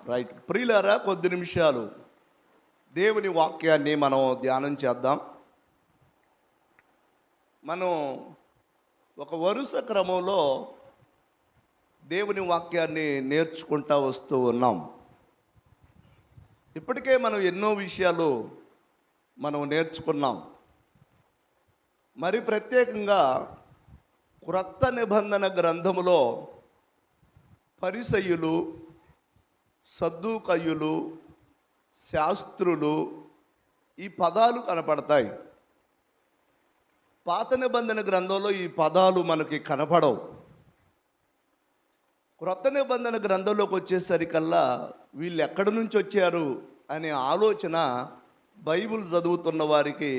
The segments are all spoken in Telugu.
రైట్, ప్రియులారా, కొద్ది నిమిషాలు దేవుని వాక్యాన్ని మనం ధ్యానం చేద్దాం. మనం ఒక వరుస క్రమంలో దేవుని వాక్యాన్ని నేర్చుకుంటూ వస్తూ ఉన్నాం. ఇప్పటికే మనం ఎన్నో విషయాలు మనం నేర్చుకున్నాం. మరి ప్రత్యేకంగా క్రొత్త నిబంధన గ్రంథములో పరిసయ్యులు, సద్దూకయ్యులు, శాస్త్రులు ఈ పదాలు కనపడతాయి. పాత నిబంధన గ్రంథంలో ఈ పదాలు మనకి కనపడవు. క్రొత్త నిబంధన గ్రంథంలోకి వచ్చేసరికల్లా వీళ్ళు ఎక్కడి నుంచి వచ్చారు అనే ఆలోచన బైబిల్ చదువుతున్న వారికి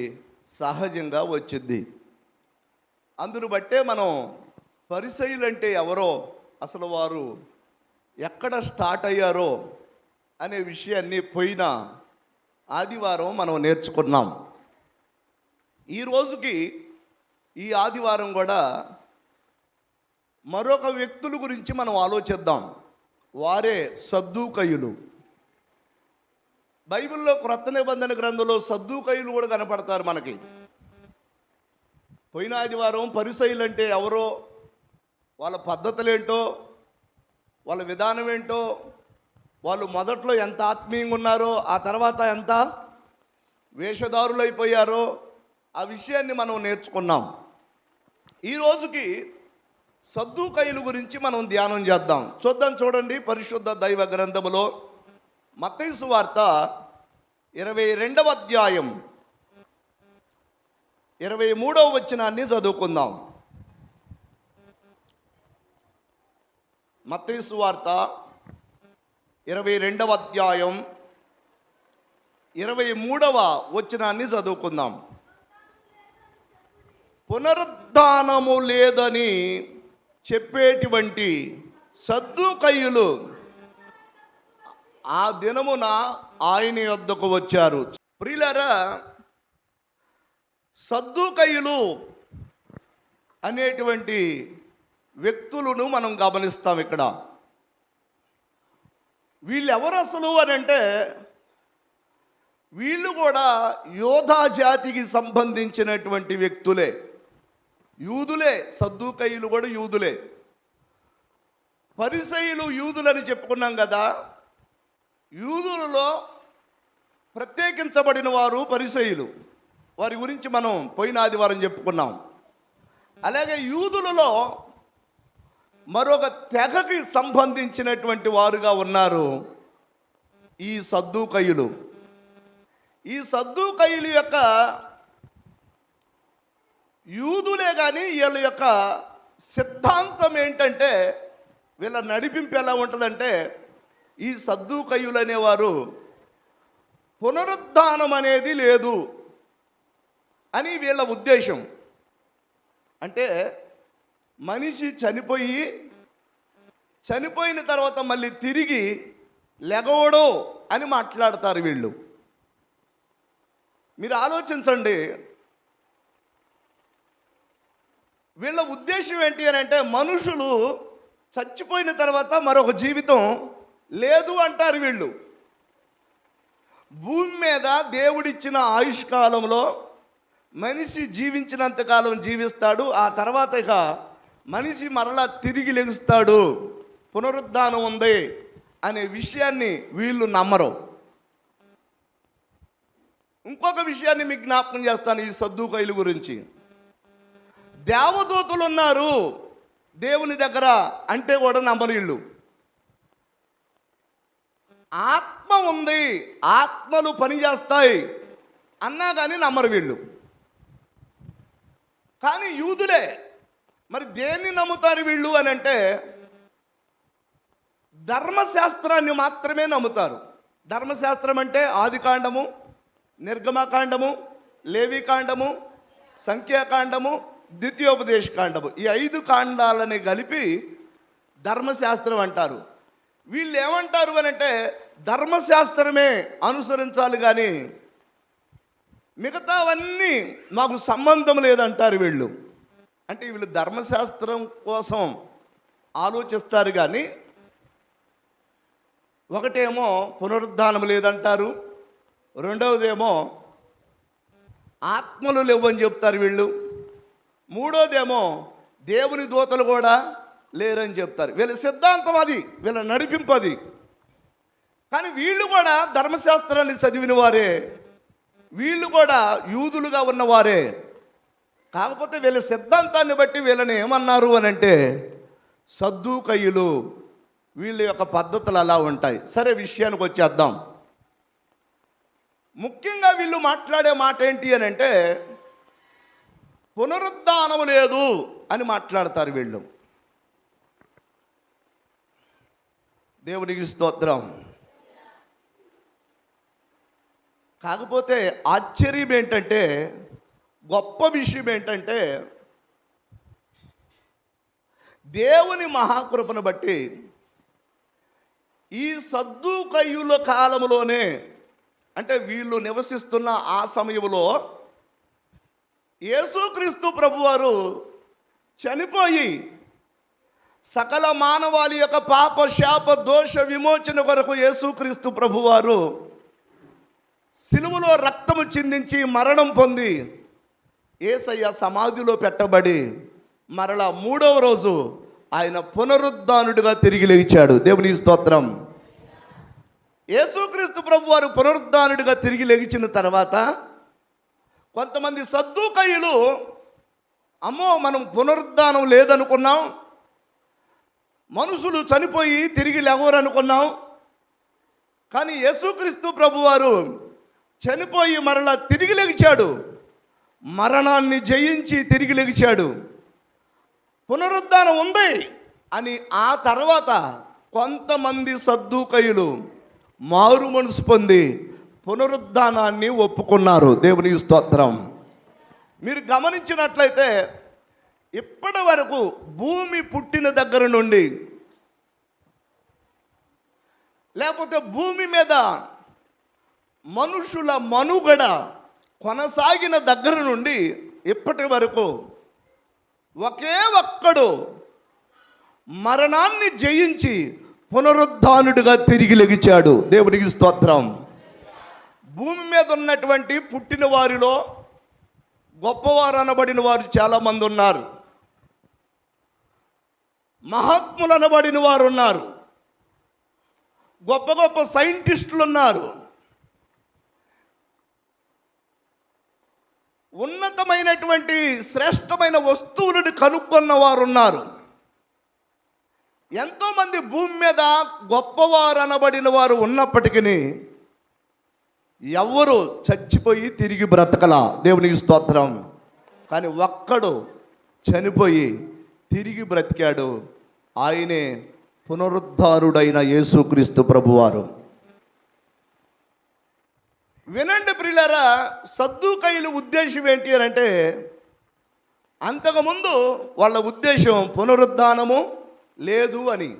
సహజంగా వచ్చింది. అందును బట్టే మనం పరిసయ్యులంటే ఎవరో, అసలు వారు ఎక్కడ స్టార్ట్ అయ్యారో అనే విషయాన్ని పోయిన ఆదివారం మనం నేర్చుకున్నాం. ఈ రోజుకి ఈ ఆదివారం కూడా మరొక వ్యక్తుల గురించి మనం ఆలోచిద్దాం. వారే సద్దూకయ్యులు. బైబిల్లో క్రొత్త నిబంధన గ్రంథంలో సద్దూకయ్యులు కూడా కనపడతారు మనకి. పోయిన ఆదివారం పరిసయ్యులు అంటే ఎవరో, వాళ్ళ పద్ధతులేంటో, వాళ్ళ విధానం ఏంటో, వాళ్ళు మొదట్లో ఎంత ఆత్మీయంగా ఉన్నారో ఆ తర్వాత ఎంత వేషధారులు అయిపోయారో ఆ విషయాన్ని మనం నేర్చుకున్నాం. ఈ రోజుకి సద్దూకయ్యుల గురించి మనం ధ్యానం చేద్దాం. చూడండి పరిశుద్ధ దైవ గ్రంథములో మత్తయి సువార్త 22వ అధ్యాయం 23వ వచనాన్ని చదువుకుందాం. మత్తయి సువార్త 22వ అధ్యాయం 23వ వచనాన్ని చదువుకుందాం. పునరుద్ధానము లేదని చెప్పేటువంటి సద్దూకయ్యులు ఆ దినమున ఆయన యొద్దకు వచ్చారు. ప్రియులారా, సద్దూకయ్యులు అనేటువంటి వ్యక్తులను మనం గమనిస్తాం. ఇక్కడ వీళ్ళు ఎవరు అసలు అని అంటే, వీళ్ళు కూడా యోధా జాతికి సంబంధించినటువంటి వ్యక్తులే, యూదులే. సద్దూకయ్యులు కూడా యూదులే. పరిసయ్యులు యూదులని చెప్పుకున్నాం కదా. యూదులలో ప్రత్యేకించబడిన వారు పరిసయ్యులు. వారి గురించి మనం పోయిన ఆదివారం చెప్పుకున్నాం. అలాగే యూదులలో మరొక తెగకి సంబంధించినటువంటి వారుగా ఉన్నారు ఈ సద్దూకయ్యులు. ఈ సద్దూకయ్యుల యొక్క యూదులే కానీ వీళ్ళ యొక్క సిద్ధాంతం ఏంటంటే, వీళ్ళ నడిపింపు ఎలా ఉంటుందంటే, ఈ సద్దూకయ్యులు అనేవారు పునరుద్ధానం అనేది లేదు అని వీళ్ళ ఉద్దేశం. అంటే మనిషి చనిపోయిన తర్వాత మళ్ళీ తిరిగి లెగవడు అని మాట్లాడతారు వీళ్ళు. మీరు ఆలోచించండి, వీళ్ళ ఉద్దేశం ఏంటి అని అంటే, మనుషులు చచ్చిపోయిన తర్వాత మరొక జీవితం లేదు అంటారు వీళ్ళు. భూమి మీద దేవుడిచ్చిన ఆయుష్కాలంలో మనిషి జీవించినంతకాలం జీవిస్తాడు. ఆ తర్వాత ఇక మనిషి మరలా తిరిగి లెగుస్తాడు, పునరుద్ధానం ఉంది అనే విషయాన్ని వీళ్ళు నమ్మరు. ఇంకొక విషయాన్ని మీకు జ్ఞాపకం చేస్తాను ఈ సద్దూకయ్యుల గురించి. దేవదూతలు ఉన్నారు దేవుని దగ్గర అంటే కూడా నమ్మరు వీళ్ళు. ఆత్మ ఉంది, ఆత్మలు పనిచేస్తాయి అన్నా కానీ నమ్మరు వీళ్ళు. కానీ యూదులే. మరి దేన్ని నమ్ముతారు వీళ్ళు అని అంటే, ధర్మశాస్త్రాన్ని మాత్రమే నమ్ముతారు. ధర్మశాస్త్రం అంటే ఆదికాండము, నిర్గమకాండము, లేవికాండము, సంఖ్యాకాండము, ద్వితీయోపదేశకాండము, ఈ 5 కాండాలని కలిపి ధర్మశాస్త్రం అంటారు. వీళ్ళు ఏమంటారు అని అంటే, ధర్మశాస్త్రమే అనుసరించాలి కానీ మిగతావన్నీ మాకు సంబంధం లేదంటారు వీళ్ళు. అంటే వీళ్ళు ధర్మశాస్త్రం కోసం ఆలోచిస్తారు కానీ ఒకటేమో పునరుద్ధానం లేదంటారు, రెండవదేమో ఆత్మలు లేవని చెప్తారు వీళ్ళు, మూడోదేమో దేవుని దూతలు కూడా లేరని చెప్తారు. వీళ్ళ సిద్ధాంతం అది, వీళ్ళ నడిపింపు అది. కానీ వీళ్ళు కూడా ధర్మశాస్త్రాన్ని చదివిన వారే, వీళ్ళు కూడా యూదులుగా ఉన్నవారే. కాకపోతే వీళ్ళ సిద్ధాంతాన్ని బట్టి వీళ్ళని ఏమన్నారు అని అంటే సద్దూకయ్యులు. వీళ్ళ యొక్క పద్ధతులు అలా ఉంటాయి. సరే, విషయానికి వచ్చేద్దాం. ముఖ్యంగా వీళ్ళు మాట్లాడే మాట ఏంటి అని అంటే పునరుద్ధానం లేదు అని మాట్లాడతారు వీళ్ళు. దేవునికి స్తోత్రం. కాకపోతే ఆశ్చర్యం ఏంటంటే, గొప్ప విషయం ఏంటంటే, దేవుని మహాకృపను బట్టి ఈ సద్దూకయ్యుల కాలంలోనే, అంటే వీళ్ళు నివసిస్తున్న ఆ సమయంలో యేసుక్రీస్తు ప్రభువారు చనిపోయి సకల మానవాళి యొక్క పాప శాప దోష విమోచన కొరకు యేసుక్రీస్తు ప్రభువారు సిలువలో రక్తము చిందించి మరణం పొంది యేసయ్య సమాధిలో పెట్టబడి మరలా మూడవ రోజు ఆయన పునరుద్ధానుడిగా తిరిగి లేచాడు. దేవుని స్తోత్రం. యేసుక్రీస్తు ప్రభువారు పునరుద్ధానుడిగా తిరిగి లేచిన తర్వాత కొంతమంది సద్దూకయ్యులు, అమ్మో మనం పునరుద్ధానం లేదనుకున్నాం, మనుషులు చనిపోయి తిరిగి లేవరనుకున్నాం, కానీ యేసుక్రీస్తు ప్రభువారు చనిపోయి మరలా తిరిగి లెగిచాడు, మరణాన్ని జయించి తిరిగి లెగిచాడు, పునరుద్ధానం ఉంది అని ఆ తర్వాత కొంతమంది సద్దూకయ్యులు మారు మనసు పొంది పునరుద్ధానాన్ని ఒప్పుకున్నారు. దేవుని స్తోత్రం. మీరు గమనించినట్లయితే ఇప్పటి వరకు భూమి పుట్టిన దగ్గర నుండి, లేకపోతే భూమి మీద మనుషుల మనుగడ కొనసాగిన దగ్గర నుండి ఇప్పటి వరకు ఒకే ఒక్కడు మరణాన్ని జయించి పునరుద్ధానుడిగా తిరిగి లెగిచాడు. దేవునికి స్తోత్రం. భూమి మీద ఉన్నటువంటి పుట్టిన వారిలో గొప్పవారు అనబడిన వారు చాలామంది ఉన్నారు, మహాత్ములు అనబడిన వారు ఉన్నారు, గొప్ప గొప్ప సైంటిస్టులు ఉన్నారు, ఉన్నతమైనటువంటి శ్రేష్టమైన వస్తువులను కనుక్కున్న వారు ఉన్నారు. ఎంతోమంది భూమి మీద గొప్పవారు అనబడిన వారు ఉన్నప్పటికీ ఎవరు చచ్చిపోయి తిరిగి బ్రతకలా. దేవునికి స్తోత్రం. కానీ ఒక్కడు చనిపోయి తిరిగి బ్రతికాడు. ఆయనే పునరుద్ధారుడైన యేసుక్రీస్తు ప్రభువారు. వినండి ప్రియులారా, సద్దూకయ్యుల ఉద్దేశం ఏంటి అని అంటే, అంతకుముందు వాళ్ళ ఉద్దేశం పునరుద్ధానము లేదు అని.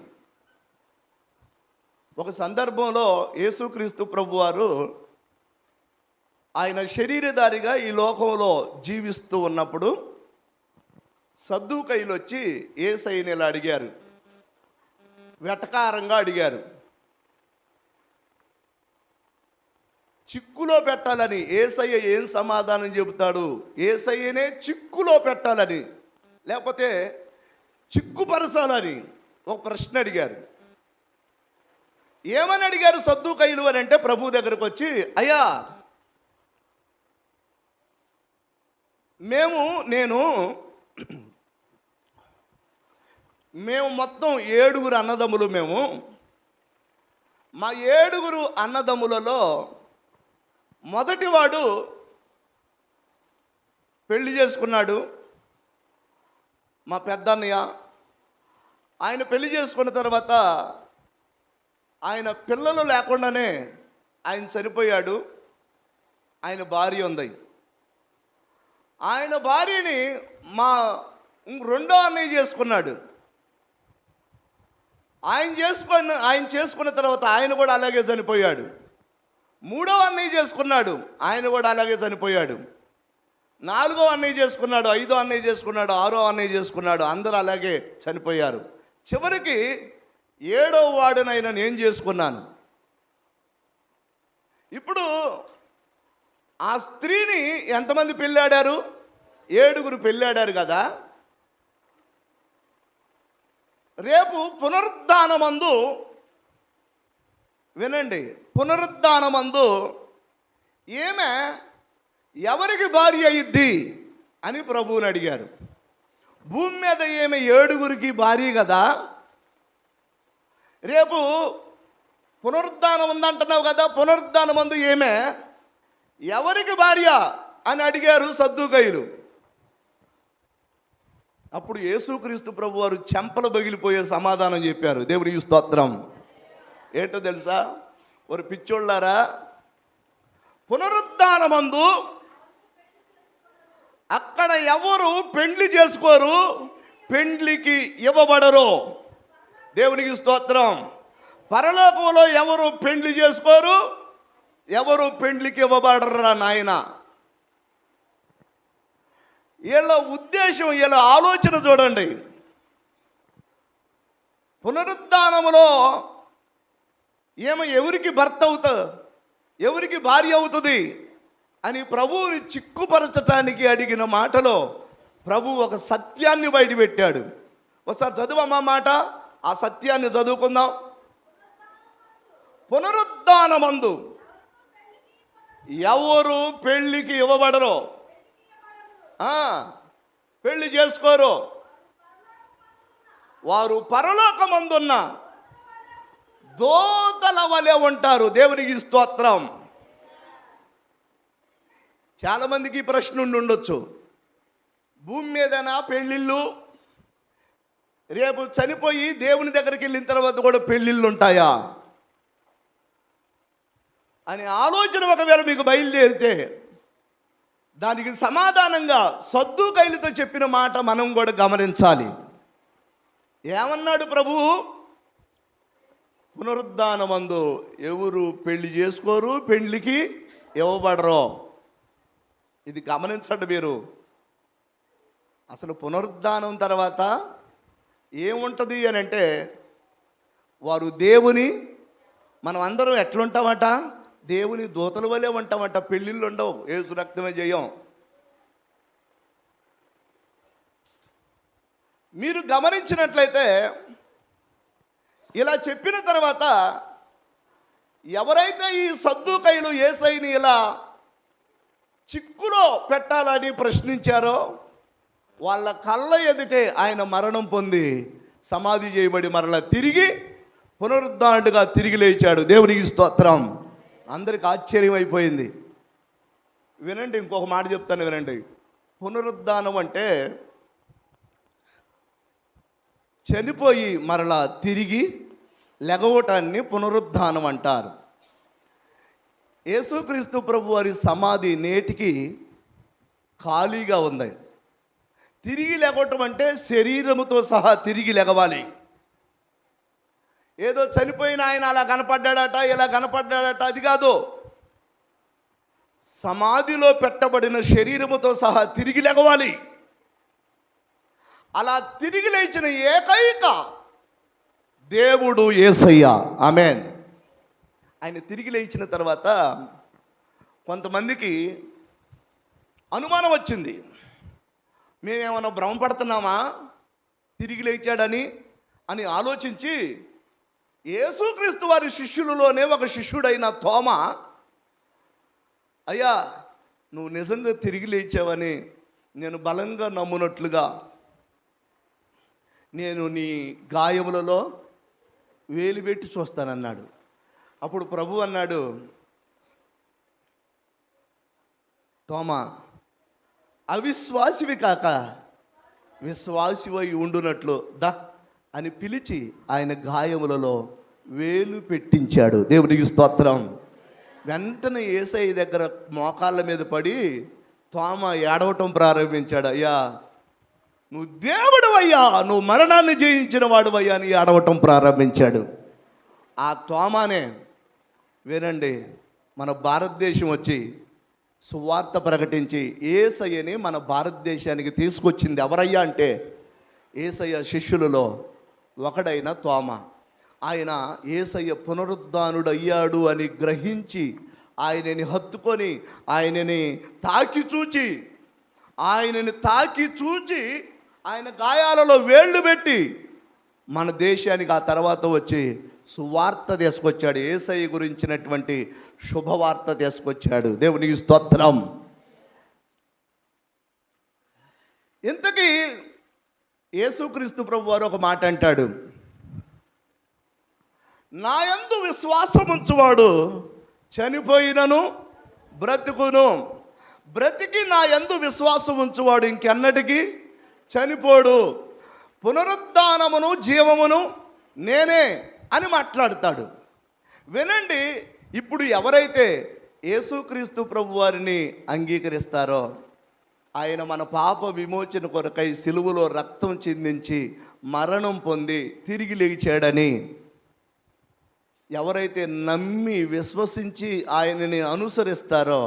ఒక సందర్భంలో యేసుక్రీస్తు ప్రభువారు ఆయన శరీరధారిగా ఈ లోకంలో జీవిస్తూ ఉన్నప్పుడు సద్దూకయ్యులు వచ్చి యేసయ్యని ఇలా అడిగారు, వెటకారంగా అడిగారు. చిక్కులో పెట్టాలని. యేసయ్య ఏం సమాధానం చెబుతాడు? యేసయ్యనే చిక్కులో పెట్టాలని, లేకపోతే చిక్కుపరచాలని ఒక ప్రశ్న అడిగారు. ఏమని అడిగారు సద్దూకయ్యులు అని అంటే, ప్రభు దగ్గరకు వచ్చి, అయ్యా మేము మొత్తం 7 అన్నదమ్ములు. మా 7 అన్నదమ్ములలో మొదటివాడు పెళ్లి చేసుకున్నాడు, మా పెద్దన్నయ్య. ఆయన పెళ్లి చేసుకున్న తర్వాత ఆయన పిల్లలు లేకుండానే ఆయన చనిపోయాడు. ఆయన భార్య ఉంది. ఆయన భార్యని మా రెండో అన్నయ్య చేసుకున్నాడు. ఆయన చేసుకున్న తర్వాత ఆయన కూడా అలాగే చనిపోయాడు. మూడో అన్నయ్య చేసుకున్నాడు, ఆయన కూడా అలాగే చనిపోయాడు. 4వ అన్నయ్య చేసుకున్నాడు, 5వ అన్నయ్య చేసుకున్నాడు, 6వ అన్నయ్య చేసుకున్నాడు. అందరూ అలాగే చనిపోయారు. చివరికి 7వ వాడునైనా నేను చేసుకున్నాను. ఇప్పుడు ఆ స్త్రీని ఎంతమంది పెళ్ళాడారు? 7 పెళ్ళాడారు కదా. రేపు పునరుద్ధానమందు, వినండి, పునరుద్ధానమందు ఈమె ఎవరికి భార్య అయ్యిద్ది అని ప్రభువుని అడిగారు. భూమి మీద ఈమె 7 భార్య కదా. రేపు పునరుద్ధానం ఉందంటున్నావు కదా, పునరుద్ధానమందు ఈమె ఎవరికి భార్య అని అడిగారు సద్దూకయ్యులు. అప్పుడు యేసుక్రీస్తు ప్రభు వారు చెంపలు పగిలిపోయే సమాధానం చెప్పారు. దేవునికి స్తోత్రం. ఏంటో తెలుసా? వారు పిచ్చోళ్ళారా, పునరుద్ధానమందు అక్కడ ఎవరు పెండ్లి చేసుకోరు, పెండ్లికి ఇవ్వబడరు. దేవునికి స్తోత్రం. పరలోకంలో ఎవరు పెండ్లి చేసుకోరు, ఎవరు పెండ్లికి ఇవ్వబడరా నాయన. వీళ్ళ ఉద్దేశం, వీళ్ళ ఆలోచన చూడండి. పునరుద్ధానములో ఎవరికి భర్త అవుతుంది, ఎవరికి భార్య అవుతుంది అని ప్రభువుని చిక్కుపరచటానికి అడిగిన మాటలో ప్రభు ఒక సత్యాన్ని బయటపెట్టాడు. ఒకసారి చదువమ్మా మాట, ఆ సత్యాన్ని చదువుకుందాం. పునరుద్ధానమందు ఎవరు పెళ్ళికి ఇవ్వబడరో, పెళ్లి చేసుకోరు, వారు పరలోకమందున్న దూతల వలె ఉంటారు. దేవునికి స్తోత్రం. చాలామందికి ప్రశ్న ఉండొచ్చు, భూమి మీదనా పెళ్ళిళ్ళు? రేపు చనిపోయి దేవుని దగ్గరికి వెళ్ళిన తర్వాత కూడా పెళ్ళిళ్ళు ఉంటాయా అని ఆలోచన ఒకవేళ మీకు బయలుదేరితే, దానికి సమాధానంగా సద్దూకయ్యులతో చెప్పిన మాట మనం కూడా గమనించాలి. ఏమన్నాడు ప్రభువు? పునరుద్ధానమందు ఎవరు పెళ్లి చేసుకోరు, పెళ్లికి ఇవ్వబడరు. ఇది గమనించండి మీరు. అసలు పునరుద్ధానం తర్వాత ఏముంటుంది అని అంటే, వారు దేవుని, మనం అందరం ఎట్లుంటామట? దేవుని దూతల వలె ఉంటామట. పెళ్ళిళ్ళు ఉండవు, యేసు రక్తమే జయం. మీరు గమనించినట్లయితే ఇలా చెప్పిన తర్వాత ఎవరైతే ఈ సద్దూకయ్యులు యేసయ్యని ఇలా చిక్కులో పెట్టాలని ప్రశ్నించారో, వాళ్ళ కళ్ళ ఎదుటే ఆయన మరణం పొంది సమాధి చేయబడి మరలా తిరిగి పునరుద్ధానుడుగా తిరిగి లేచాడు. దేవునికి స్తోత్రం. అందరికి ఆశ్చర్యం అయిపోయింది. వినండి, ఇంకొక మాట చెప్తాను వినండి. పునరుద్ధానం అంటే చనిపోయి మరలా తిరిగి లెగవటాన్ని పునరుద్ధానం అంటారు. యేసుక్రీస్తు ప్రభు వారి సమాధి నేటికి ఖాళీగా ఉంది. తిరిగి లెగవటం అంటే శరీరముతో సహా తిరిగి లెగవాలి. ఏదో చనిపోయిన ఆయన అలా కనపడ్డాడట, ఇలా కనపడ్డాడట, అది కాదు. సమాధిలో పెట్టబడిన శరీరముతో సహా తిరిగి లెగవాలి. అలా తిరిగి లేచిన ఏకైక దేవుడు యేసయ్య. ఆమేన్. ఆయన తిరిగి లేచిన తర్వాత కొంతమందికి అనుమానం వచ్చింది. మేమేమన్నా భ్రమపడుతున్నామా తిరిగి లేచాడని అని ఆలోచించి, యేసుక్రీస్తు వారి శిష్యులలోనే ఒక శిష్యుడైన తోమ, అయ్యా నువ్వు నిజంగా తిరిగి లేచావని నేను బలంగా నమ్మునట్లుగా నేను నీ గాయములలో వేలు పెట్టి చూస్తానన్నాడు. అప్పుడు ప్రభు అన్నాడు, తోమ అవిశ్వాసివి కాక విశ్వాసివై ఉండునట్లు దా అని పిలిచి ఆయన గాయములలో వేలు పెట్టించాడు. దేవునికి స్తోత్రం. వెంటనే యేసయ్య దగ్గర మోకాళ్ళ మీద పడి తోమ ఏడవటం ప్రారంభించాడు. అయ్యా నువ్వు దేవుడు అయ్యా, నువ్వు మరణాన్ని జయించిన వాడు అయ్యా అని ఏడవటం ప్రారంభించాడు. ఆ తోమానే వినండి, మన భారతదేశం వచ్చి సువార్త ప్రకటించి యేసయ్యని మన భారతదేశానికి తీసుకొచ్చింది ఎవరయ్యా అంటే యేసయ్య శిష్యులలో ఒకడైన తోమ. ఆయన యేసయ్య పునరుద్ధానుడు అయ్యాడు అని గ్రహించి ఆయనని హత్తుకొని ఆయనని తాకి చూచి ఆయన గాయాలలో వేళ్ళు పెట్టి మన దేశానికి ఆ తర్వాత వచ్చి సువార్త తీసుకొచ్చాడు. యేసయ్య గురించినటువంటి శుభవార్త తీసుకొచ్చాడు. దేవునికి స్తోత్రం. ఇంతకీ యేసుక్రీస్తు ప్రభు వారు ఒక మాట అంటాడు, నా యందు విశ్వాసం ఉంచువాడు చనిపోయినను బ్రతుకును. బ్రతికి నా యందు విశ్వాసం ఉంచువాడు ఇంకెన్నటికీ చనిపోడు. పునరుద్ధానమును జీవమును నేనే అని మాట్లాడతాడు. వినండి, ఇప్పుడు ఎవరైతే యేసుక్రీస్తు ప్రభు వారిని అంగీకరిస్తారో, ఆయన మన పాప విమోచన కొరకై సిలువలో రక్తం చిందించి మరణం పొంది తిరిగి లేచాడని ఎవరైతే నమ్మి విశ్వసించి ఆయనని అనుసరిస్తారో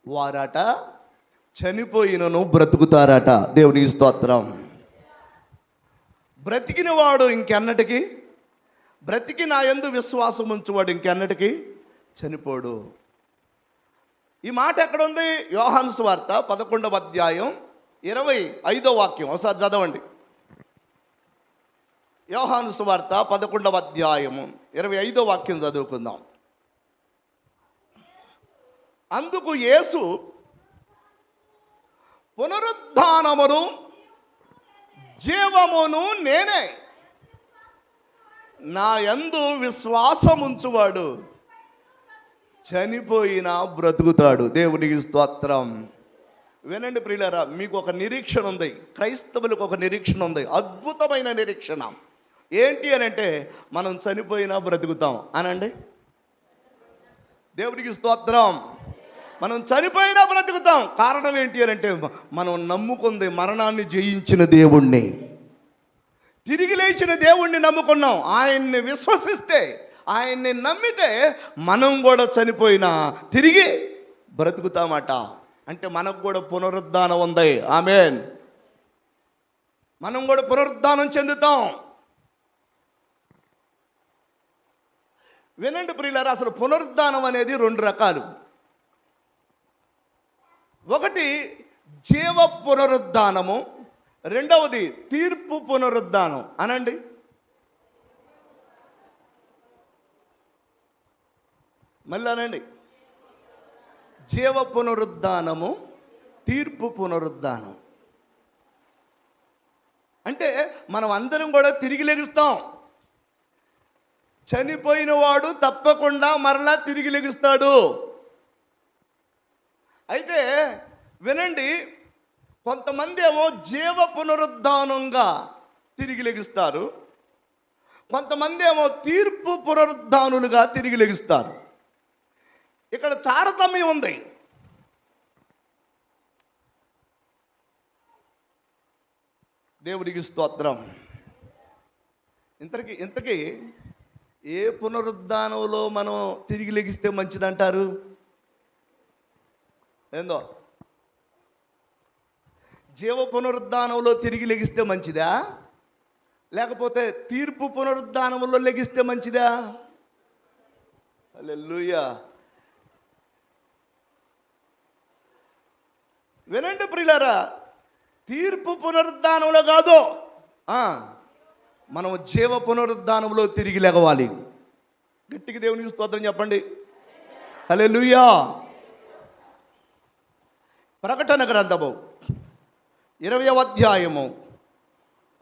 వారట చనిపోయినను బ్రతుకుతారట. దేవునికి స్తోత్రం. బ్రతికిన వాడు ఇంకెన్నటికి, బ్రతికి నా యందు విశ్వాసం ఉంచువాడు ఇంకెన్నటికి చనిపోడు. ఈ మాట ఎక్కడుంది? యోహాను సువార్త 11వ అధ్యాయం 25వ వాక్యం ఒకసారి చదవండి. యోహాను సువార్త 11వ అధ్యాయము 25వ వాక్యం చదువుకుందాం. అందుకు యేసు, పునరుద్ధానమును జీవమును నేనే, నా యందు విశ్వాసముంచువాడు చనిపోయినా బ్రతుకుతాడు. దేవునికి స్తోత్రం. వినండి ప్రియులారా, మీకు ఒక నిరీక్షణ ఉంది, క్రైస్తవులకు ఒక నిరీక్షణ ఉంది, అద్భుతమైన నిరీక్షణ. ఏంటి అని అంటే, మనం చనిపోయినా బ్రతుకుతాం అనండి. దేవునికి స్తోత్రం. మనం చనిపోయినా బ్రతుకుతాం. కారణం ఏంటి అని అంటే, మనం నమ్ముకుంది మరణాన్ని జయించిన దేవుణ్ణి, తిరిగి లేచిన దేవుణ్ణి నమ్ముకున్నాం. ఆయన్ని విశ్వసిస్తే, ఆయన్ని నమ్మితే మనం కూడా చనిపోయినా తిరిగి బ్రతుకుతామట. అంటే మనకు కూడా పునరుద్ధానం ఉంది. ఆమేన్. మనం కూడా పునరుద్ధానం చెందుతాం. వినండి ప్రియులారా, అసలు పునరుద్ధానం అనేది 2 రకాలు. ఒకటి జీవ పునరుద్ధానము, రెండవది తీర్పు పునరుద్ధానం అనండి. మళ్ళీ అనండి. జీవ పునరుద్ధానము, తీర్పు పునరుద్ధానం. అంటే మనం అందరం కూడా తిరిగి లెగుస్తాం. చనిపోయిన వాడు తప్పకుండా మరలా తిరిగి లెగుస్తాడు. అయితే వినండి, కొంతమంది ఏమో జీవ పునరుద్ధానంగా తిరిగి లెగుస్తారు, కొంతమంది ఏమో తీర్పు పునరుద్ధానులుగా తిరిగి లెగుస్తారు. ఇక్కడ తారతమ్యం ఉంది. దేవుడికి స్తోత్రం. ఇంతకీ ఏ పునరుద్ధానంలో మనం తిరిగి లెగిస్తే మంచిదంటారు? ఏందో, జీవ పునరుద్ధానంలో తిరిగి లెగిస్తే మంచిదా, లేకపోతే తీర్పు పునరుద్ధానంలో లెగిస్తే మంచిదా? హల్లెలూయా. వినండి ప్రియులారా, తీర్పు పునరుద్ధానంలో కాదు, మనం జీవ పునరుద్ధానంలో తిరిగి లెగవాలి. గట్టిగా దేవునికి స్తోత్రం చెప్పండి. హల్లెలూయా. ప్రకటన గ్రంథము 20వ అధ్యాయము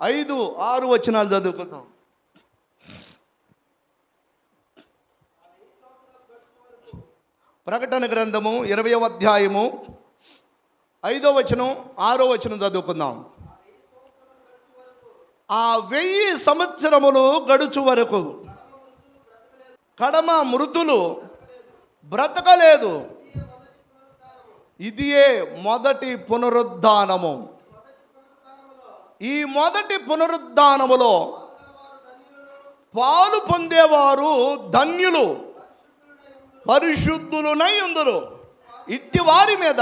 5, 6 వచనాలు చదువుకుందాం. ప్రకటన గ్రంథము 20వ అధ్యాయము 5వ వచనం 6వ వచనం చదువుకుందాం. ఆ 1000 సంవత్సరములు గడుచు వరకు కడమ మృతులు బ్రతకలేదు. ఇదియే మొదటి పునరుద్ధానము. ఈ మొదటి పునరుద్ధానములో పాలు పొందేవారు ధన్యులు, పరిశుద్ధులునై ఉందురు. ఇట్టి వారి మీద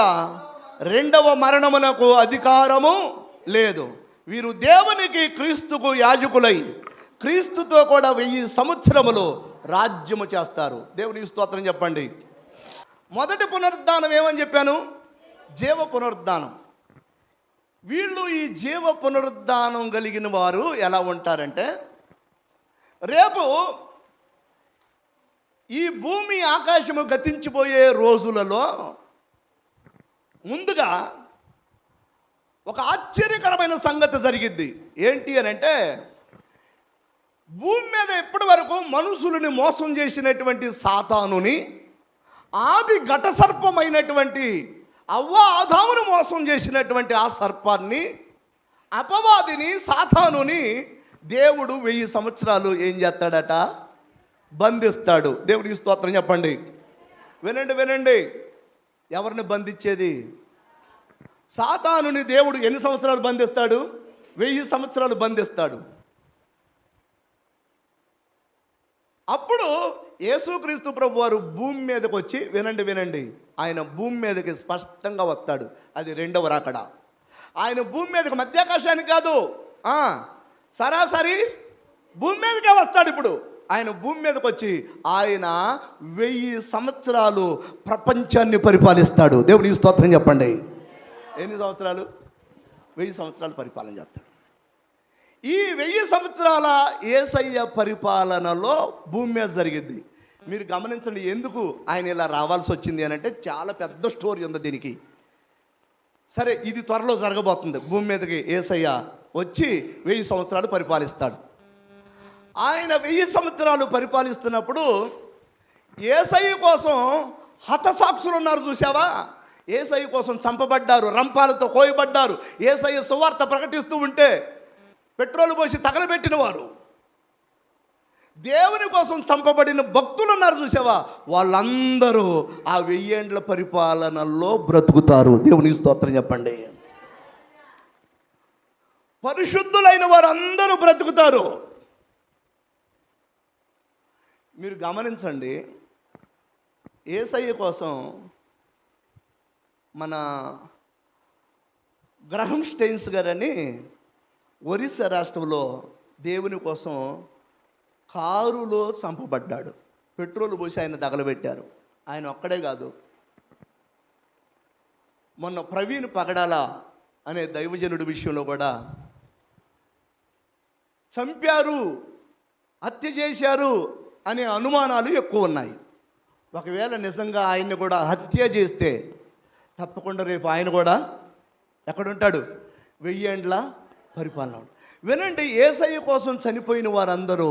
రెండవ మరణమునకు అధికారము లేదు. వీరు దేవునికి క్రీస్తుకు యాజకులై క్రీస్తుతో కూడా 1000 సంవత్సరములు రాజ్యము చేస్తారు. దేవునికి స్తోత్రం చెప్పండి. మొదటి పునరుద్ధానం ఏమని చెప్పాను? జీవ పునరుద్ధానం. వీళ్ళు ఈ జీవ పునరుద్ధానం కలిగిన వారు ఎలా ఉంటారంటే, రేపు ఈ భూమి ఆకాశము గతించిపోయే రోజులలో ముందుగా ఒక ఆశ్చర్యకరమైన సంగతి జరిగిద్ది. ఏంటి అని అంటే, భూమి మీద ఇప్పటి వరకు మనుషులని మోసం చేసినటువంటి సాతానుని, ఆది ఘట సర్పమైనటువంటి అవ్వ ఆదామును మోసం చేసినటువంటి ఆ సర్పాన్ని, అపవాదిని, సాతానుని దేవుడు 1000 సంవత్సరాలు ఏం చేస్తాడట? బంధిస్తాడు. దేవుడికి స్తోత్రం చెప్పండి. వినండి వినండి. ఎవరిని బంధించేది? సాతానుని దేవుడు ఎన్ని సంవత్సరాలు బంధిస్తాడు? 1000 సంవత్సరాలు బంధిస్తాడు. అప్పుడు యేసుక్రీస్తు ప్రభు వారు భూమి మీదకి వచ్చి, వినండి వినండి, ఆయన భూమి మీదకి స్పష్టంగా వస్తాడు. అది రెండవ రాకడ. ఆయన భూమి మీదకి మధ్యాకాశానికి కాదు, సరాసరి భూమి మీదకే వస్తాడు. ఇప్పుడు ఆయన భూమి మీదకి వచ్చి ఆయన 1000 సంవత్సరాలు ప్రపంచాన్ని పరిపాలిస్తాడు. దేవునికి స్తోత్రం చెప్పండి. ఎన్ని సంవత్సరాలు? 1000 సంవత్సరాలు పరిపాలన చేస్తాడు. ఈ 1000 సంవత్సరాల యేసయ్య పరిపాలనలో భూమి మీద జరిగింది. మీరు గమనించండి, ఎందుకు ఆయన ఇలా రావాల్సి వచ్చింది అని అంటే, చాలా పెద్ద స్టోరీ ఉంది దీనికి. సరే, ఇది త్వరలో జరగబోతుంది. భూమి మీదకి యేసయ్య వచ్చి 1000 సంవత్సరాలు పరిపాలిస్తాడు. ఆయన 1000 సంవత్సరాలు పరిపాలిస్తున్నప్పుడు యేసయ్య కోసం హతసాక్షులు ఉన్నారు, చూసావా? యేసయ్య కోసం చంపబడ్డారు, రంపాలతో కోయబడ్డారు. యేసయ్య సువార్త ప్రకటిస్తూ ఉంటే పెట్రోల్ పోసి తగలబెట్టిన వారు, దేవుని కోసం చంపబడిన భక్తులు ఉన్నారు, చూసావా? వాళ్ళందరూ ఆ 1000 ఏండ్ల పరిపాలనలో బ్రతుకుతారు. దేవునికి స్తోత్రం చెప్పండి. పరిశుద్ధులైన వారందరూ బ్రతుకుతారు. మీరు గమనించండి, యేసయ్య కోసం మన గ్రహం స్టెయిన్స్ గారని ఒరిస్సా రాష్ట్రంలో దేవుని కోసం కారులో చంపబడ్డాడు. పెట్రోల్ పోసి ఆయన తగలబెట్టారు. ఆయన ఒక్కడే కాదు, మొన్న ప్రవీణ్ పగడాల అనే దైవజనుడి విషయంలో కూడా చంపారు, హత్య చేశారు అనే అనుమానాలు ఎక్కువ ఉన్నాయి. ఒకవేళ నిజంగా ఆయన్ని కూడా హత్య చేస్తే తప్పకుండా రేపు ఆయన కూడా ఎక్కడుంటాడు? 1000 ఏండ్ల పరిపాలన. వినండి, యేసయ్య కోసం చనిపోయిన వారందరూ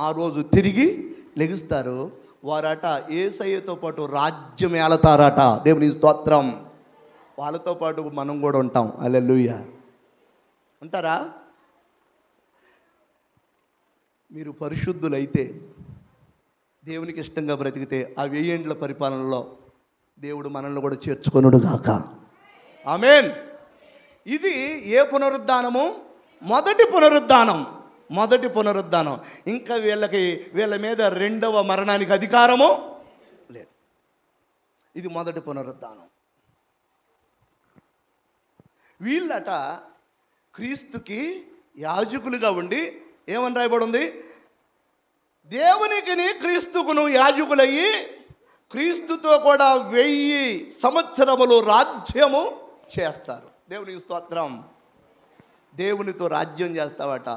ఆ రోజు తిరిగి లెగుస్తారు. వారట యేసయ్యతో పాటు రాజ్యం ఏలతారట. దేవుని స్తోత్రం. వాళ్ళతో పాటు మనం కూడా ఉంటాం. హల్లెలూయా. ఉంటారా? మీరు పరిశుద్ధులైతే, దేవునికి ఇష్టంగా బ్రతికితే ఆ 1000 ఏండ్ల పరిపాలనలో దేవుడు మనల్ని కూడా చేర్చుకొనుడు గాక. ఆమేన్. ఇది ఏ పునరుద్ధానము? మొదటి పునరుద్ధానం. మొదటి పునరుద్ధానం. ఇంకా వీళ్ళ మీద రెండవ మరణానికి అధికారము లేదు. ఇది మొదటి పునరుద్ధానం. వీళ్ళట క్రీస్తుకి యాజకులుగా ఉండి, ఏమని రాయబడి ఉంది? దేవునికిని క్రీస్తుకును యాజకులయ్యి క్రీస్తుతో కూడా 1000 సంవత్సరములు రాజ్యము చేస్తారు. దేవునికి స్తోత్రం. దేవునితో రాజ్యం చేస్తావట.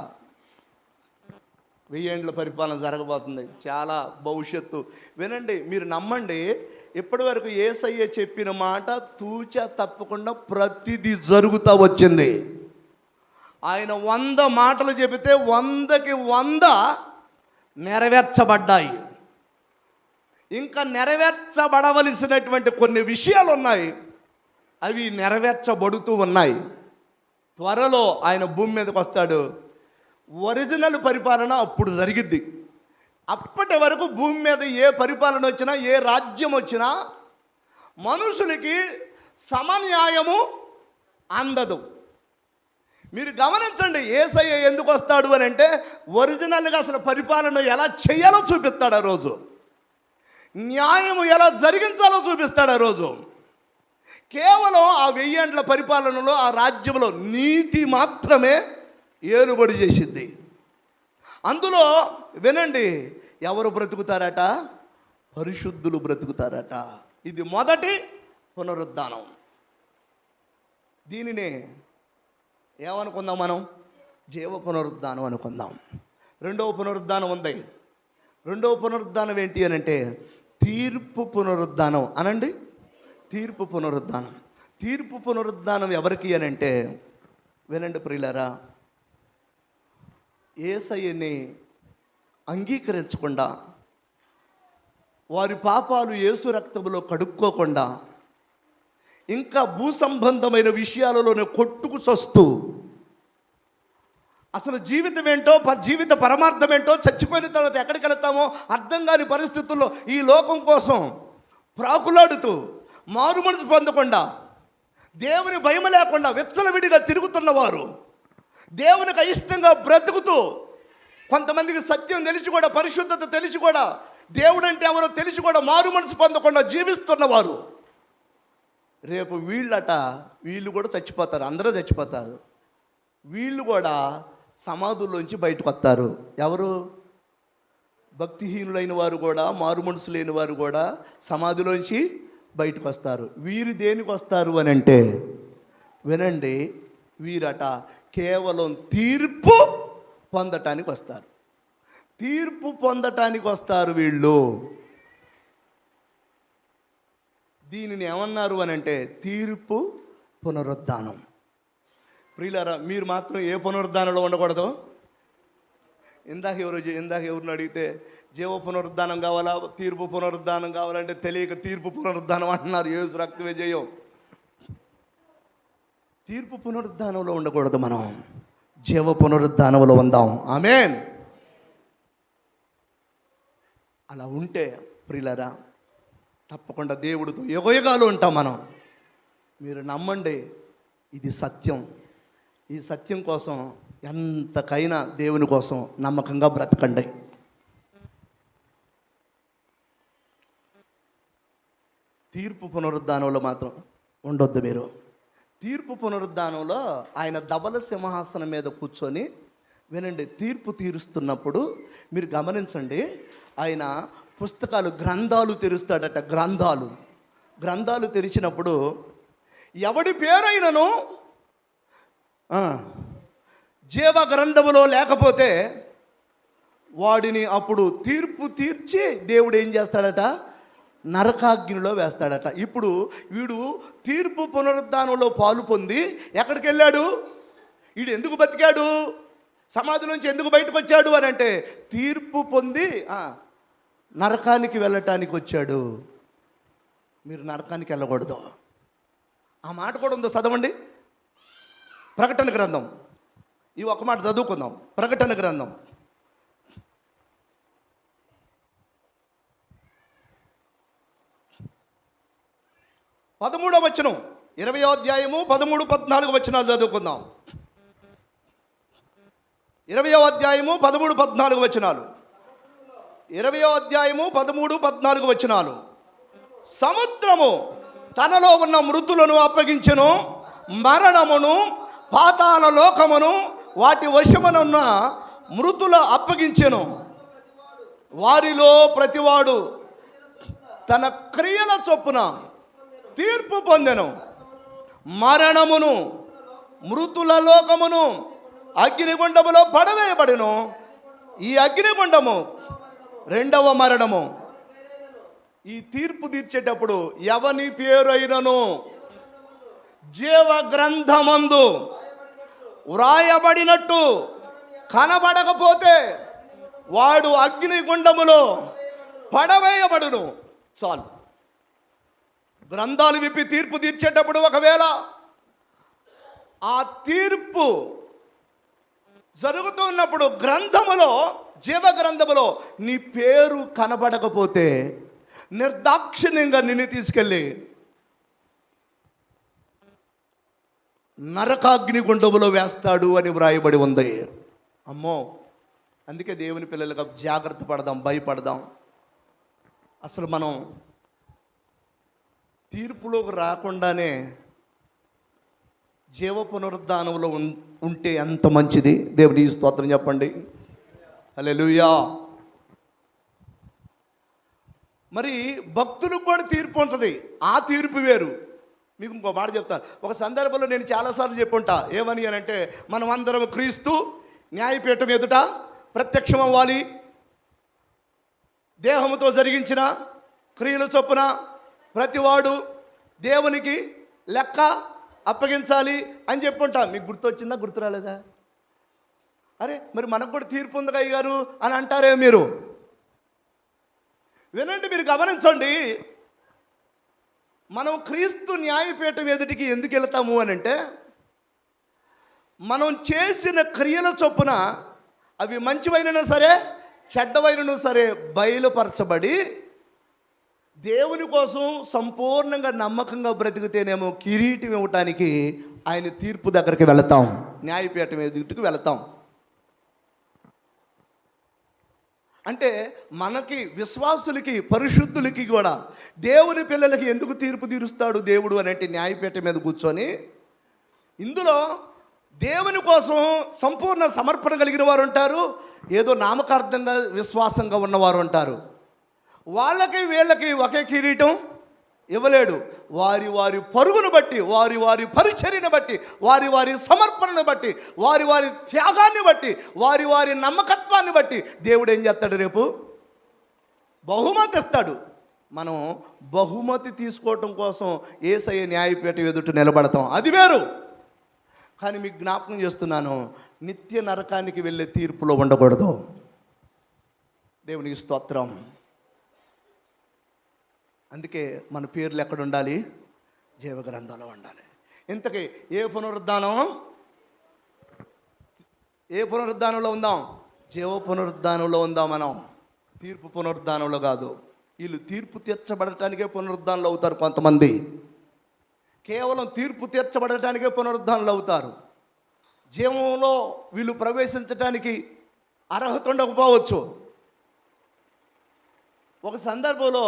1000 ఏండ్ల పరిపాలన జరగబోతుంది. చాలా భవిష్యత్తు. వినండి, మీరు నమ్మండి, ఇప్పటి వరకు యేసయ్య చెప్పిన మాట తూచా తప్పకుండా ప్రతిదీ జరుగుతూ వచ్చింది. ఆయన 100 మాటలు చెబితే 100కి 100 నెరవేర్చబడ్డాయి. ఇంకా నెరవేర్చబడవలసినటువంటి కొన్ని విషయాలు ఉన్నాయి, అవి నెరవేర్చబడుతూ ఉన్నాయి. త్వరలో ఆయన భూమి మీదకి వస్తాడు. ఒరిజినల్ పరిపాలన అప్పుడు జరిగిద్ది. అప్పటి వరకు భూమి మీద ఏ పరిపాలన వచ్చినా, ఏ రాజ్యం వచ్చినా మనుషులకి సమన్యాయము అందదు. మీరు గమనించండి, యేసయ్య ఎందుకు వస్తాడు అని అంటే, ఒరిజినల్గా అసలు పరిపాలన ఎలా చేయాలో చూపిస్తాడు ఆ రోజు. న్యాయము ఎలా జరిగించాలో చూపిస్తాడు ఆ రోజు. కేవలం ఆ 1000 ఏండ్ల పరిపాలనలో ఆ రాజ్యంలో నీతి మాత్రమే ఏలుబడి చేసిద్ది. అందులో వినండి, ఎవరు బ్రతుకుతారట? పరిశుద్ధులు బ్రతుకుతారట. ఇది మొదటి పునరుద్ధానం. దీనినే ఏమనుకుందాం మనం? జీవ పునరుద్ధానం అనుకుందాం. రెండవ పునరుద్ధానం ఉంది. రెండవ పునరుద్ధానం ఏంటి అని అంటే తీర్పు పునరుద్ధానం అనండి. తీర్పు పునరుద్ధానం. తీర్పు పునరుద్ధానం ఎవరికి అని అంటే, వినండి ప్రియులారా, యేసయ్యని అంగీకరించకుండా, వారి పాపాలు యేసు రక్తములో కడుక్కోకుండా, ఇంకా భూ సంబంధమైన విషయాలలోనే కొట్టుకు చస్తూ, అసలు జీవితం ఏంటో, జీవిత పరమార్థం ఏంటో, చచ్చిపోయిన తర్వాత ఎక్కడికి వెళ్తామో అర్థం కాని పరిస్థితుల్లో ఈ లోకం కోసం ప్రాకులాడుతూ, మారు మనసు పొందకుండా, దేవుని భయం లేకుండా విచ్చలవిడిగా తిరుగుతున్నవారు, దేవునికి అయిష్టంగా బ్రతుకుతూ, కొంతమందికి సత్యం తెలిసి కూడా, పరిశుద్ధత తెలిసి కూడా, దేవుడు అంటే ఎవరో తెలిసి కూడా మారు మనసు పొందకుండా జీవిస్తున్నవారు, రేపు వీళ్ళు కూడా చచ్చిపోతారు. అందరూ చచ్చిపోతారు. వీళ్ళు కూడా సమాధుల్లోంచి బయటకు వస్తారు. ఎవరు? భక్తిహీనులైన వారు కూడా, మారు మనసు లేని వారు కూడా సమాధిలోంచి బయటకు వస్తారు. వీరు దేనికి వస్తారు అని అంటే, వినండి, వీరట కేవలం తీర్పు పొందటానికి వస్తారు. తీర్పు పొందటానికి వస్తారు వీళ్ళు. దీనిని ఏమన్నారు అని అంటే తీర్పు పునరుద్ధానం. ప్రియులారా, మీరు మాత్రం ఏ పునరుద్ధానంలో ఉండకూడదు. ఇందాక ఎవరిని అడిగితే జీవ పునరుద్ధానం కావాలా, తీర్పు పునరుద్ధానం కావాలంటే తెలియక తీర్పు పునరుద్ధానం అంటున్నారు. యేసు రక్తమే జయం. తీర్పు పునరుద్ధానంలో ఉండకూడదు, మనం జీవ పునరుద్ధానంలో ఉందాం. ఆమేన్. అలా ఉంటే ప్రియులారా, తప్పకుండా దేవుడితో యుగయుగాలు ఉంటాం మనం. మీరు నమ్మండి, ఇది సత్యం. ఈ సత్యం కోసం ఎంతకైనా దేవుని కోసం నమ్మకంగా బ్రతకండి. తీర్పు పునరుద్ధానంలో మాత్రం ఉండొద్దు మీరు. తీర్పు పునరుద్ధానంలో ఆయన ధవల సింహాసనం మీద కూర్చొని, వినండి, తీర్పు తీరుస్తున్నప్పుడు మీరు గమనించండి, ఆయన గ్రంథాలు తెరుస్తాడట. గ్రంథాలు తెరిచినప్పుడు ఎవడి పేరైనను జీవ గ్రంథములో లేకపోతే వాడిని అప్పుడు తీర్పు తీర్చి దేవుడు ఏం చేస్తాడట? నరకాగ్నిలో వేస్తాడట. ఇప్పుడు వీడు తీర్పు పునరుద్ధానంలో పాలు పొంది ఎక్కడికి వెళ్ళాడు? వీడు ఎందుకు బతికాడు? సమాధి నుంచి ఎందుకు బయటకు వచ్చాడు అని అంటే, తీర్పు పొంది నరకానికి వెళ్ళటానికి వచ్చాడు. మీరు నరకానికి వెళ్ళకూడదు. ఆ మాట కూడా ఉందో, చదవండి. ప్రకటన గ్రంథం, ఈ ఒక మాట చదువుకుందాం. ప్రకటన గ్రంథం 13వ వచనం, 20వ అధ్యాయము 13, 14 వచనాలు చదువుకుందాం. 20వ అధ్యాయము 13, 14 వచనాలు. 20వ అధ్యాయము 13, 14 వచనాలు. సముద్రము తనలో ఉన్న మృతులను అప్పగించెను, మరణమును, పాతాళ లోకమును, వాటి వశమునున్న మృతుల అప్పగించెను. వారిలో ప్రతివాడు తన క్రియల చొప్పున తీర్పు పొందెను. మరణమును, మృతుల లోకమును అగ్నిగుండములో పడవేయబడెను. ఈ అగ్నిగుండము రెండవ మరణము. ఈ తీర్పు తీర్చేటప్పుడు ఎవని పేరైనను జీవ గ్రంథమందు వ్రాయబడినట్టు కనబడకపోతే వాడు అగ్నిగుండములో పడవేయబడును. చాలు. గ్రంథాలు విప్పి తీర్పు తీర్చేటప్పుడు ఒకవేళ ఆ తీర్పు జరుగుతున్నప్పుడు గ్రంథములో, జీవ గ్రంథములో నీ పేరు కనబడకపోతే నిర్దాక్షిణ్యంగా నిన్ను తీసుకెళ్ళి నరకాగ్నిగుండములో వేస్తాడు అని వ్రాయబడి ఉంది. అమ్మో, అందుకే దేవుని పిల్లలుగా జాగ్రత్త పడదాం, భయపడదాం. అసలు మనం తీర్పులోకి రాకుండానే జీవ పునరుద్ధానంలో ఉంటే ఎంత మంచిది. దేవుని స్తోత్రం చెప్పండి. హల్లెలూయా. మరి భక్తులకు కూడా తీర్పు ఉంటుంది. ఆ తీర్పు వేరు. మీకు ఇంకో మాట చెప్తాను. ఒక సందర్భంలో నేను చాలాసార్లు చెప్పుంటా, ఏమని అని అంటే, మనం అందరం క్రీస్తు న్యాయపీఠం ఎదుట ప్రత్యక్షం అవ్వాలి, దేహంతో జరిగించిన క్రియల చొప్పున ప్రతివాడు దేవునికి లెక్క అప్పగించాలి అని చెప్పుంటా. మీకు గుర్తొచ్చిందా, గుర్తు రాలేదా? అరే మరి మనకు కూడా తీర్పు ఉంది అయ్యగారు అని అంటారే మీరు. వినండి, మీరు గమనించండి. మనం క్రీస్తు న్యాయపీఠం ఎదుటికి ఎందుకు వెళ్తాము అని అంటే, మనం చేసిన క్రియల చొప్పున అవి మంచివైనను సరే చెడ్డవైనను సరే బయలుపరచబడి దేవుని కోసం సంపూర్ణంగా నమ్మకంగా బ్రతికితేనేమో కిరీటం ఇవ్వటానికి ఆయన తీర్పు దగ్గరికి వెళతాం, న్యాయపీఠం ఎదుటికి వెళతాం. అంటే మనకి విశ్వాసులకి పరిశుద్ధులకి కూడా దేవుని పిల్లలకి ఎందుకు తీర్పు తీరుస్తాడు దేవుడు అని అంటే, న్యాయపీఠం మీద కూర్చొని ఇందులో దేవుని కోసం సంపూర్ణ సమర్పణ కలిగిన వారు ఉంటారు, ఏదో నామకార్థంగా విశ్వాసంగా ఉన్నవారు ఉంటారు. వాళ్ళకి వీళ్ళకి ఒకే కిరీటం ఇవ్వలేడు. వారి వారి పరుగును బట్టి, వారి వారి పరిచర్యను బట్టి, వారి వారి సమర్పణను బట్టి, వారి వారి త్యాగాన్ని బట్టి, వారి వారి నమ్మకత్వాన్ని బట్టి దేవుడు ఏం చేస్తాడు? రేపు బహుమతి ఇస్తాడు. మనం బహుమతి తీసుకోవటం కోసం యేసయ్య న్యాయపీఠం ఎదుట నిలబడతాం, అది వేరు. కానీ మీకు జ్ఞాపకం చేస్తున్నాను, నిత్య నరకానికి వెళ్ళే తీర్పులో ఉండకూడదు. దేవునికి స్తోత్రం. అందుకే మన పేర్లు ఎక్కడ ఉండాలి? జీవగ్రంథంలో ఉండాలి. ఇంతకీ ఏ పునరుద్ధానంలో ఉందాం? జీవ పునరుద్ధానంలో ఉందాం. మనం తీర్పు పునరుద్ధానంలో కాదు. వీళ్ళు తీర్పు తీర్చబడటానికే పునరుద్ధానంలో అవుతారు. కొంతమంది కేవలం తీర్పు తీర్చబడటానికే పునరుద్ధానంలో అవుతారు. జీవంలో వీళ్ళు ప్రవేశించటానికి అర్హత ఉండకపోవచ్చు. ఒక సందర్భంలో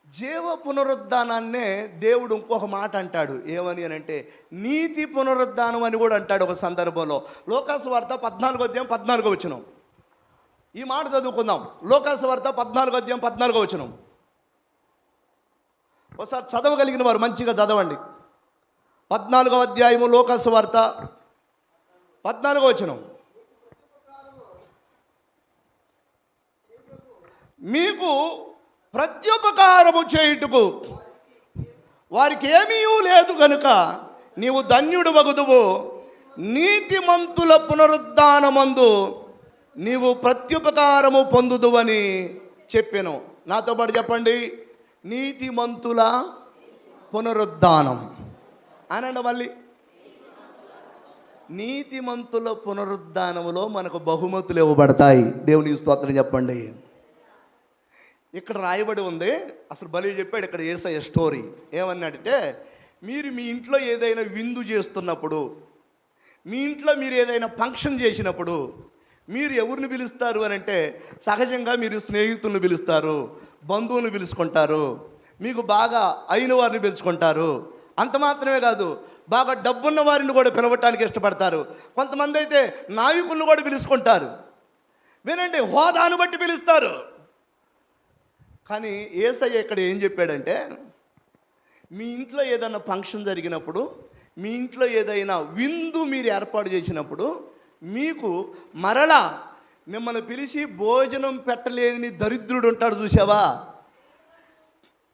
జీవ పునరుద్ధానాన్నే దేవుడు ఇంకొక మాట అంటాడు. ఏమని అని అంటే, నీతి పునరుద్ధానం అని కూడా అంటాడు ఒక సందర్భంలో. లోకాసు వార్త 14:14 ఈ మాట చదువుకుందాం. లోకాసు వార్త 14:14 ఒకసారి చదవగలిగిన వారు మంచిగా చదవండి. 14వ అధ్యాయము లోకాసు వార్త 14 మీకు ప్రత్యుపకారము చేయుటకు వారికి ఏమీ లేదు కనుక నీవు ధన్యుడు వగుదువు. నీతిమంతుల పునరుద్ధానమందు నీవు ప్రత్యుపకారము పొందుదువని చెప్పాను. నాతో పాటు చెప్పండి, నీతిమంతుల పునరుద్ధానం అనండి. మళ్ళీ నీతిమంతుల పునరుద్ధానములో మనకు బహుమతులు ఇవ్వబడతాయి. దేవునికి స్తోత్రం చెప్పండి. ఇక్కడ రాయబడి ఉంది, అసలు బలి చెప్పాడు ఇక్కడ యేసయ్య స్టోరీ. ఏమన్నాడంటే, మీరు మీ ఇంట్లో ఏదైనా విందు చేస్తున్నప్పుడు, మీ ఇంట్లో మీరు ఏదైనా ఫంక్షన్ చేసినప్పుడు మీరు ఎవరిని పిలుస్తారు అని అంటే, సహజంగా మీరు స్నేహితులను పిలుస్తారు, బంధువులను పిలుచుకుంటారు, మీకు బాగా అయిన వారిని పిలుచుకుంటారు. అంత మాత్రమే కాదు, బాగా డబ్బున్న వారిని కూడా పిలవటానికి ఇష్టపడతారు. కొంతమంది అయితే నాయకులను కూడా పిలుచుకుంటారు. వినండి, హోదాను బట్టి పిలుస్తారు. కానీ యేసయ్య ఇక్కడ ఏం చెప్పాడంటే, మీ ఇంట్లో ఏదైనా ఫంక్షన్ జరిగినప్పుడు, మీ ఇంట్లో ఏదైనా విందు మీరు ఏర్పాటు చేసినప్పుడు, మీకు మరలా మిమ్మల్ని పిలిచి భోజనం పెట్టలేని దరిద్రుడు ఉంటాడు చూసావా,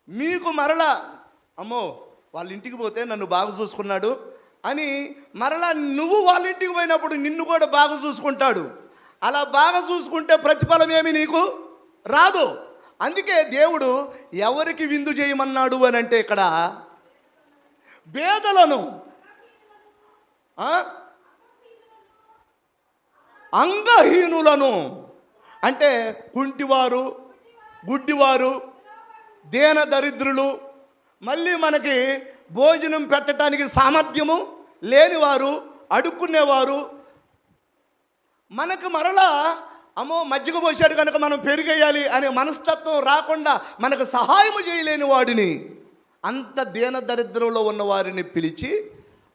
మీకు మరలా అమ్మో వాళ్ళ ఇంటికి పోతే నన్ను బాగా చూసుకున్నాడు అని మరలా నువ్వు వాళ్ళ ఇంటికి పోయినప్పుడు నిన్ను కూడా బాగా చూసుకుంటాడు. అలా బాగా చూసుకుంటే ప్రతిఫలం ఏమి నీకు రాదు. అందుకే దేవుడు ఎవరికి విందు చేయమన్నాడు అని అంటే, ఇక్కడ పేదలను, అంగహీనులను, అంటే కుంటివారు, గుడ్డివారు, దేన దరిద్రులు, మళ్ళీ మనకి భోజనం పెట్టడానికి సామర్థ్యము లేనివారు, అడుక్కునేవారు, మనకు మరలా అమ్మో మజ్జిగ పోసాడు కనుక మనం పెరిగేయాలి అనే మనస్తత్వం రాకుండా మనకు సహాయం చేయలేని వాడిని, అంత దీన దరిద్రంలో ఉన్న వారిని పిలిచి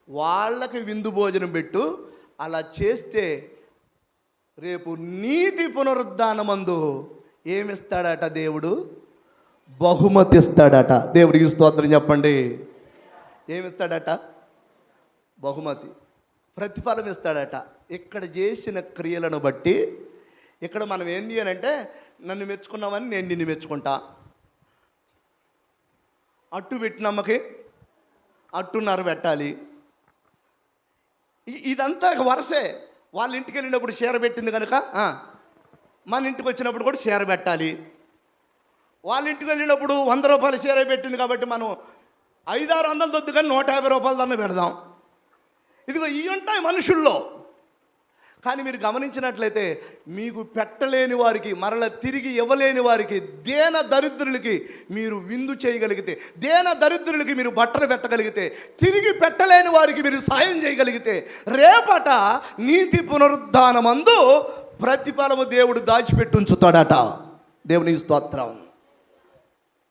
వాళ్ళకి విందు భోజనం పెట్టు. అలా చేస్తే రేపు నీతి పునరుద్ధానమందు ఏమిస్తాడట దేవుడు? బహుమతి ఇస్తాడట. దేవుడికి స్తోత్రం చెప్పండి. ఏమిస్తాడట? బహుమతి, ప్రతిఫలం ఇస్తాడట. ఇక్కడ చేసిన క్రియలను బట్టి ఇక్కడ మనం ఏంది అని అంటే, నన్ను మెచ్చుకున్నామని నేను నిన్ను మెచ్చుకుంటా, అట్టు పెట్టినమ్మకి అట్టున్నర పెట్టాలి. ఇదంతా వరసే. వాళ్ళ ఇంటికి వెళ్ళినప్పుడు చీర పెట్టింది కనుక మన ఇంటికి వచ్చినప్పుడు కూడా చీర పెట్టాలి. వాళ్ళ ఇంటికి వెళ్ళినప్పుడు 100 రూపాయల చీర పెట్టింది కాబట్టి మనం 500-600 దొద్దు కానీ 150 రూపాయల దాన్ని పెడదాం. ఇదిగో ఇవి ఉంటాయి మనుషుల్లో. కానీ మీరు గమనించినట్లయితే, మీకు పెట్టలేని వారికి, మరల తిరిగి ఇవ్వలేని వారికి, దేన దరిద్రులకి మీరు విందు చేయగలిగితే, దేన దరిద్రులకి మీరు బట్టలు పెట్టగలిగితే, తిరిగి పెట్టలేని వారికి మీరు సాయం చేయగలిగితే, రేపట నీతి పునరుద్ధానమందు ప్రతిఫలము దేవుడు దాచిపెట్టి ఉంచుతాడట. దేవునికి స్తోత్రం.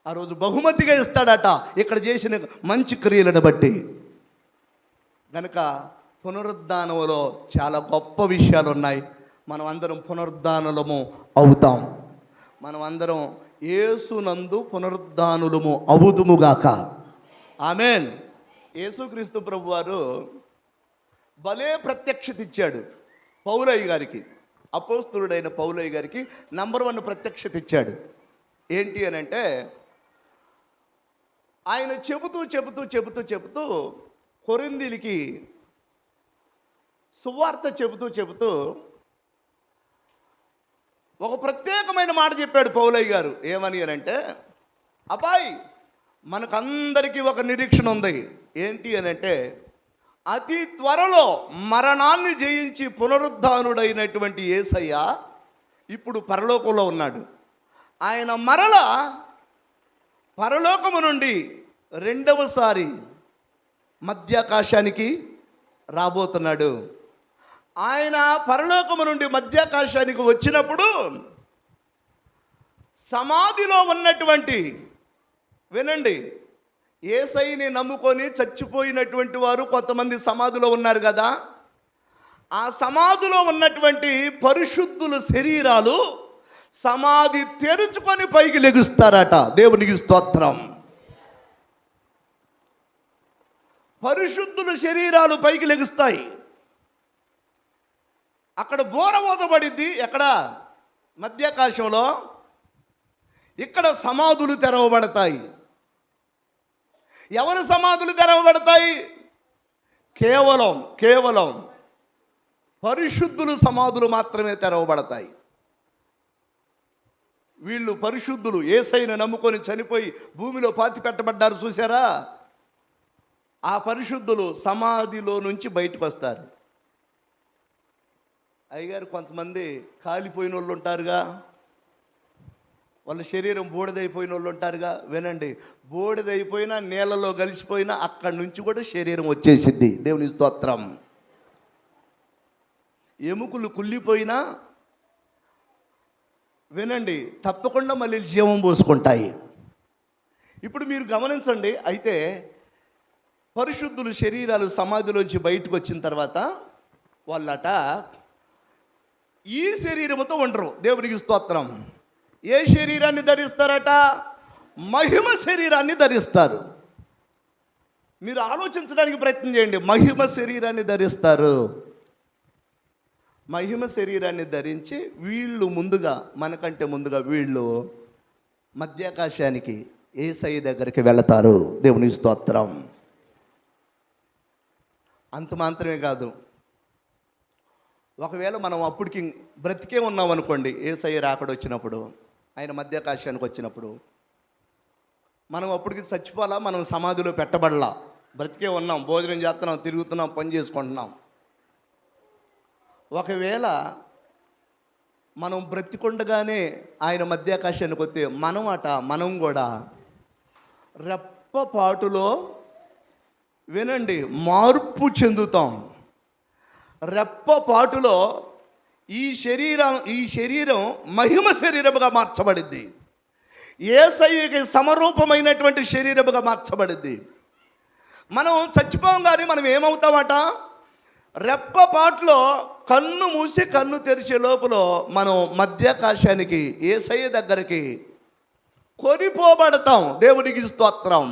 ఆ రోజు బహుమతిగా ఇస్తాడట, ఇక్కడ చేసిన మంచి క్రియలను బట్టి. గనుక పునరుద్ధానంలో చాలా గొప్ప విషయాలు ఉన్నాయి. మనం అందరం పునరుద్ధానులము అవుతాం. మనం అందరం యేసునందు పునరుద్ధానులము అవుదుముగాక. ఆమేన్. యేసుక్రీస్తు ప్రభువారు భలే ప్రత్యక్షత ఇచ్చాడు పౌలయ్య గారికి. అపోస్తలుడైన పౌలయ్య గారికి నంబర్ 1 ప్రత్యక్షత ఇచ్చాడు. ఏంటి అని అంటే, ఆయన చెబుతూ కొరింథీయులకి సువార్త చెబుతూ ఒక ప్రత్యేకమైన మాట చెప్పాడు పౌలయ్య గారు. ఏమని అంటే, అబ్బాయి, మనకందరికీ ఒక నిరీక్షణ ఉంది. ఏంటి అని అంటే, అతి త్వరలో మరణాన్ని జయించి పునరుద్ధానుడైనటువంటి యేసయ్య ఇప్పుడు పరలోకంలో ఉన్నాడు. ఆయన మరల పరలోకము నుండి రెండవసారి మధ్యాకాశానికి రాబోతున్నాడు. ఆయన పరలోకము నుండి మధ్యాకాశానికి వచ్చినప్పుడు సమాధిలో ఉన్నటువంటి, వినండి, యేసయ్యని నమ్ముకొని చచ్చిపోయినటువంటి వారు కొంతమంది సమాధిలో ఉన్నారు కదా, ఆ సమాధిలో ఉన్నటువంటి పరిశుద్ధుల శరీరాలు సమాధి తెరుచుకొని పైకి లెగుస్తారట. దేవునికి స్తోత్రం. పరిశుద్ధుల శరీరాలు పైకి లెగుస్తాయి. అక్కడ బోర ఊదబడిద్ది. ఎక్కడ? మధ్యాకాశంలో. ఇక్కడ సమాధులు తెరవబడతాయి. ఎవరి సమాధులు తెరవబడతాయి? కేవలం పరిశుద్ధులు సమాధులు మాత్రమే తెరవబడతాయి. వీళ్ళు పరిశుద్ధులు, యేసయ్యను నమ్ముకొని చనిపోయి భూమిలో పాతి పెట్టబడ్డారు చూసారా? ఆ పరిశుద్ధులు సమాధిలో నుంచి బయటకు వస్తారు. అయ్యగారు, కొంతమంది కాలిపోయిన వాళ్ళు ఉంటారుగా, వాళ్ళ శరీరం బూడిదైపోయిన వాళ్ళు ఉంటారుగా. వినండి, బూడిదైపోయినా నీళ్ళలో కలిసిపోయినా అక్కడి నుంచి కూడా శరీరం వచ్చేసిద్ది. దేవుని స్తోత్రం. ఎముకలు కుళ్ళిపోయినా, వినండి, తప్పకుండా మళ్ళీ జీవం పోసుకుంటాయి. ఇప్పుడు మీరు గమనించండి. అయితే పరిశుద్ధులు శరీరాలు సమాధిలోంచి బయటకు వచ్చిన తర్వాత వాళ్ళట ఈ శరీరముతో ఉండరు. దేవునికి స్తోత్రం. ఏ శరీరాన్ని ధరిస్తారట? మహిమ శరీరాన్ని ధరిస్తారు. మీరు ఆలోచించడానికి ప్రయత్నం చేయండి. మహిమ శరీరాన్ని ధరిస్తారు. మహిమ శరీరాన్ని ధరించి వీళ్ళు మనకంటే ముందుగా వీళ్ళు మధ్యాకాశానికి యేసయ్య దగ్గరికి వెళతారు. దేవుని స్తోత్రం. అంత మాత్రమే కాదు, ఒకవేళ మనం అప్పటికి బ్రతికే ఉన్నాం అనుకోండి, యేసయ్య రాకడ వచ్చినప్పుడు, ఆయన మధ్యాకాశానికి వచ్చినప్పుడు, మనం అప్పటికి చచ్చిపోలా, మనం సమాధిలో పెట్టబడలా, బ్రతికే ఉన్నాం, భోజనం చేస్తున్నాం, తిరుగుతున్నాం, పని చేసుకుంటున్నాం. ఒకవేళ మనం బ్రతికుండగానే ఆయన మధ్యాకాశానికి వస్తే మనం కూడా రెప్పపాటులో, వినండి, మార్పు చెందుతాం. రెప్పపాటులో ఈ శరీరం మహిమ శరీరముగా మార్చబడింది. యేసయ్యకి సమరూపమైనటువంటి శరీరముగా మార్చబడింది. మనం చచ్చిపోం, కానీ మనం ఏమవుతామట? రెప్పపాటులో కన్ను మూసి కన్ను తెరిచే లోపల మనం మధ్యాకాశానికి యేసయ్య దగ్గరికి కొనిపోబడతాం. దేవునికి స్తోత్రం.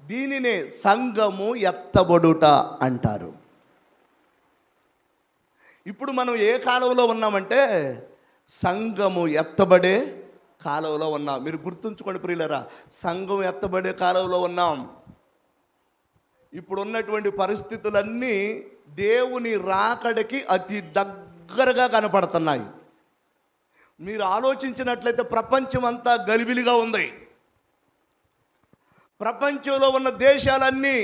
దీనినే సంఘము ఎత్తబడుట అంటారు. ఇప్పుడు మనం ఏ కాలంలో ఉన్నామంటే సంఘము ఎత్తబడే కాలంలో ఉన్నాం. మీరు గుర్తుంచుకోండి ప్రియులరా, సంఘం ఎత్తబడే కాలంలో ఉన్నాం. ఇప్పుడు ఉన్నటువంటి పరిస్థితులన్నీ దేవుని రాకడికి అతి దగ్గరగా కనపడుతున్నాయి. మీరు ఆలోచించినట్లయితే ప్రపంచం అంతా గలిబిలిగా ఉంది. ప్రపంచంలో ఉన్న దేశాలన్నీ